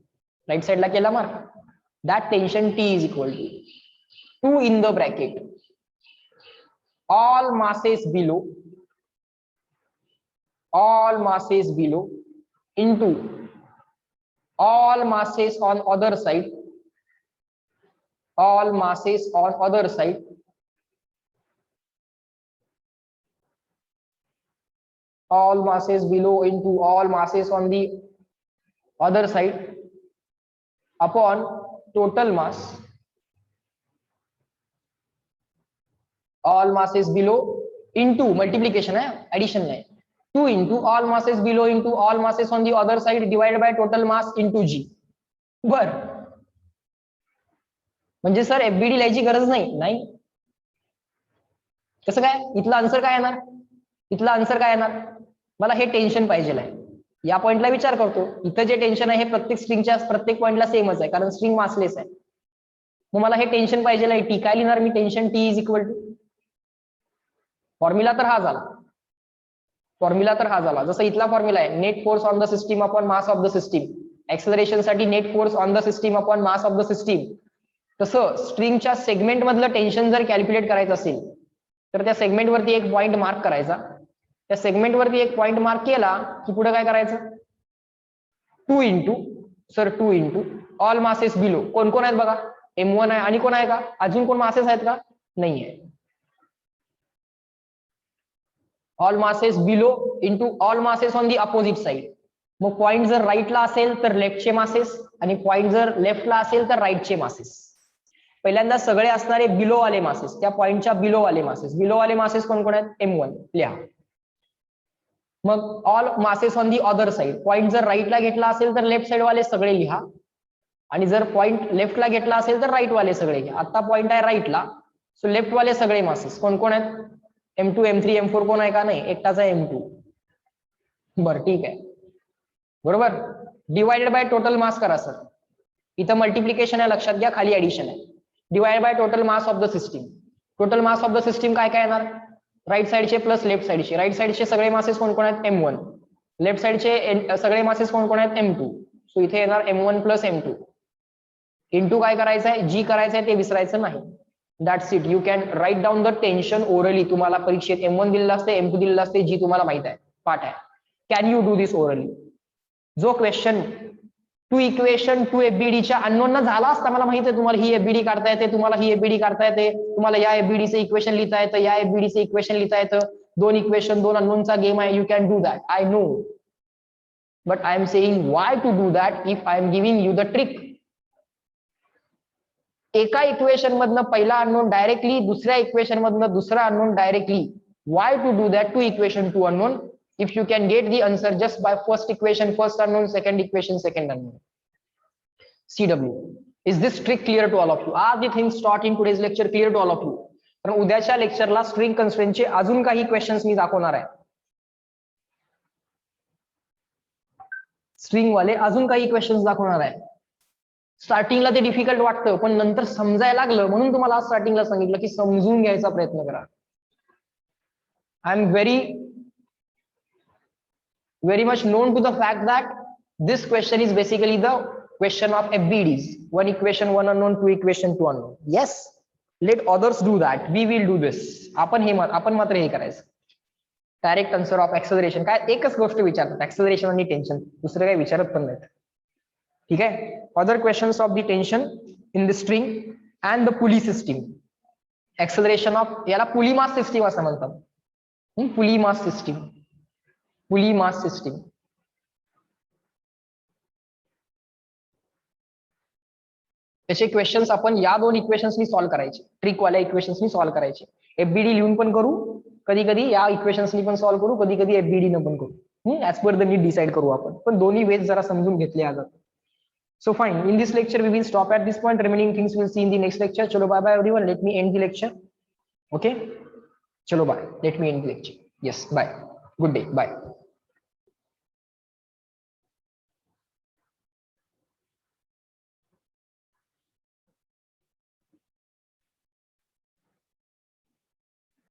राईट साइडला केला mark. That tension T is equal to 2 in the bracket all masses below into all masses on other side, all masses on other side all masses below into all masses on the other side upon total mass, all masses below into multiplication है, addition है, 2 into all masses below into all masses on the other side divided by total mass into g. बर म्हणजे sir FBD लिहायची गरज नाही. कसं काय? इथला आन्सर काय येणार? इथला आन्सर काय येणार? मला हे टेन्शन पाहिजे आहे. या पॉइंटला विचार करतो, इथं जे टेन्शन आहे हे प्रत्येक स्ट्रिंगच्या प्रत्येक पॉइंटला सेमच आहे, कारण स्ट्रिंग मासलेस आहे. मग मला हे टेन्शन पाहिजे आहे. टी काय लिहिणार मी? Tension T is equal to formula तर हा झाला, जसं इथला फॉर्म्युला आहे net force on the system upon mass of the system, acceleration साठी net force on the system upon mass of the system. तसं स्ट्रिंगच्या सेगमेंट मधलं टेन्शन जर कॅल्क्युलेट करायचं असेल तर त्या सेगमेंट वरती एक पॉइंट मार्क करायचा. त्या सेगमेंट वरती एक पॉइंट मार्क केला की पुढे काय करायचं? 2 इंटू ऑल मासेस बिलो. कोण कोण आहेत बघा? M1 आहे आणि कोण आहे का? अजून कोण मासेस आहेत का? नाहीये. All masses below into all masses on the opposite side. मग पॉइंट जर राईटला असेल तर लेफ्टचे मासेस आणि पॉइंट जर लेफ्टला असेल तर राईटचे मासेस. पहिल्यांदा सगळे असणारे बिलो वाले मासेस, त्या पॉइंटच्या बिलो वाले मासेस कोण कोण आहेत? M1 लिहा. मग all masses on the other side, point जर राईटला घेतला असेल तर लेफ्ट साइड वाले सगळे लिहा आणि जर पॉइंट लेफ्टला घेतला असेल तर राईट वाले सगळे घ्या. आता पॉइंट आहे राईटला, सो लेफ्ट वाले सगळे मासेस कोण कोण आहेत? M2 M3 M4 कोण आहे का? नाही, एकटाच आहे M2. बरं ठीक आहे, बरोबर. डिवाइडेड बाय टोटल मास करा सर. इथं मल्टिप्लिकेशन आहे लक्षात घ्या, खाली ऍडिशन आहे. Divide by total mass of the system. Total mass of the system काय काय येणार? राईट साइडचे प्लस लेफ्ट साइडचे. राईट साइडचे सगळे मासेस कोण कोण आहेत? M1. लेफ्ट साइडचे सगळे मासेस कोण कोण आहेत? M2. सो इथे येणार M1 प्लस M2 इंटू काय करायचं आहे? जी करायचं आहे ते विसरायचं नाही. That's it. You can write down the tension orally. तुम्हाला परीक्षेत M1 दिलेलं असते, M2 दिलेलं असते, जी तुम्हाला माहित आहे, पाठ आहे. Can you do this orally? जो क्वेश्चन टू इक्वेशन टू एफबीडीच्या अननोन झाला असता, मला माहिती आहे तुम्हाला ही एफबीडी काढता येते, तुम्हाला ही एफबीडी काढता येते, तुम्हाला या एफबीडीचं इक्वेशन लिहिता येतं, या एफबीडीचं इक्वेशन लिहिता येतं, 2 इक्वेशन 2 अननोनचा गेम आहे. You can do that, I know, but I am saying why to do that if I am giving you the trick. एका इक्वेशन मधनं पहिला अननोन डायरेक्टली, दुसऱ्या इक्वेशन मधनं दुसरा unknown directly. Why to do that? Two equation two unknown if you can get the answer just by first equation first unknown, second equation second unknown. CW, is this trick clear to all of you? Are the things taught in today's lecture clear to all of you? कारण उद्याच्या लेक्चरला string कन्स्ट्रेंटचे अजून काही questions मी दाखवणार आहे. String वाले अजून काही questions दाखवणार आहे. स्टार्टिंगला ते डिफिकल्ट वाटतं, पण नंतर समजायला लागलं म्हणून तुम्हाला स्टार्टिंगला सांगितलं की समजून घ्यायचा प्रयत्न करा. I am very much known to the fact that this question is basically the question of FBDs. One equation, one unknown, two equation, two unknown. Yes, let others do that. We will do this. आपण मात्र हे करायचं. Direct answer of acceleration. काय एकच गोष्ट विचारतात, acceleration आणि tension, दुसरं काही विचारत पण नाहीत. ठीक आहे. Other questions of the tension in the string and the pulley system. Acceleration of, याला पुली मास सिस्टीम असं म्हणतात. पुली मास सिस्टीम, पुली मास सिस्टीम. त्याचे क्वेश्चन्स आपण या 2 इक्वेशन्सनी सॉल्व्ह करायचे, ट्रिकवाल्या इक्वेशन्सनी सॉल्व्ह करायचे. एफबीडी लिहून पण करू, कधी कधी या इक्वेशन्सनी पण सॉल्व्ह करू, कधी कधी एफबीडी न पण करू. As per the need decide करू आपण, पण दोन्ही वेज जरा समजून घेतले आज. So fine, in this lecture we will stop at this point. Remaining things will see in the next lecture. चलो bye bye everyone, let me end the lecture. Okay, चलो bye, let me end the lecture. Yes, bye, good day, bye.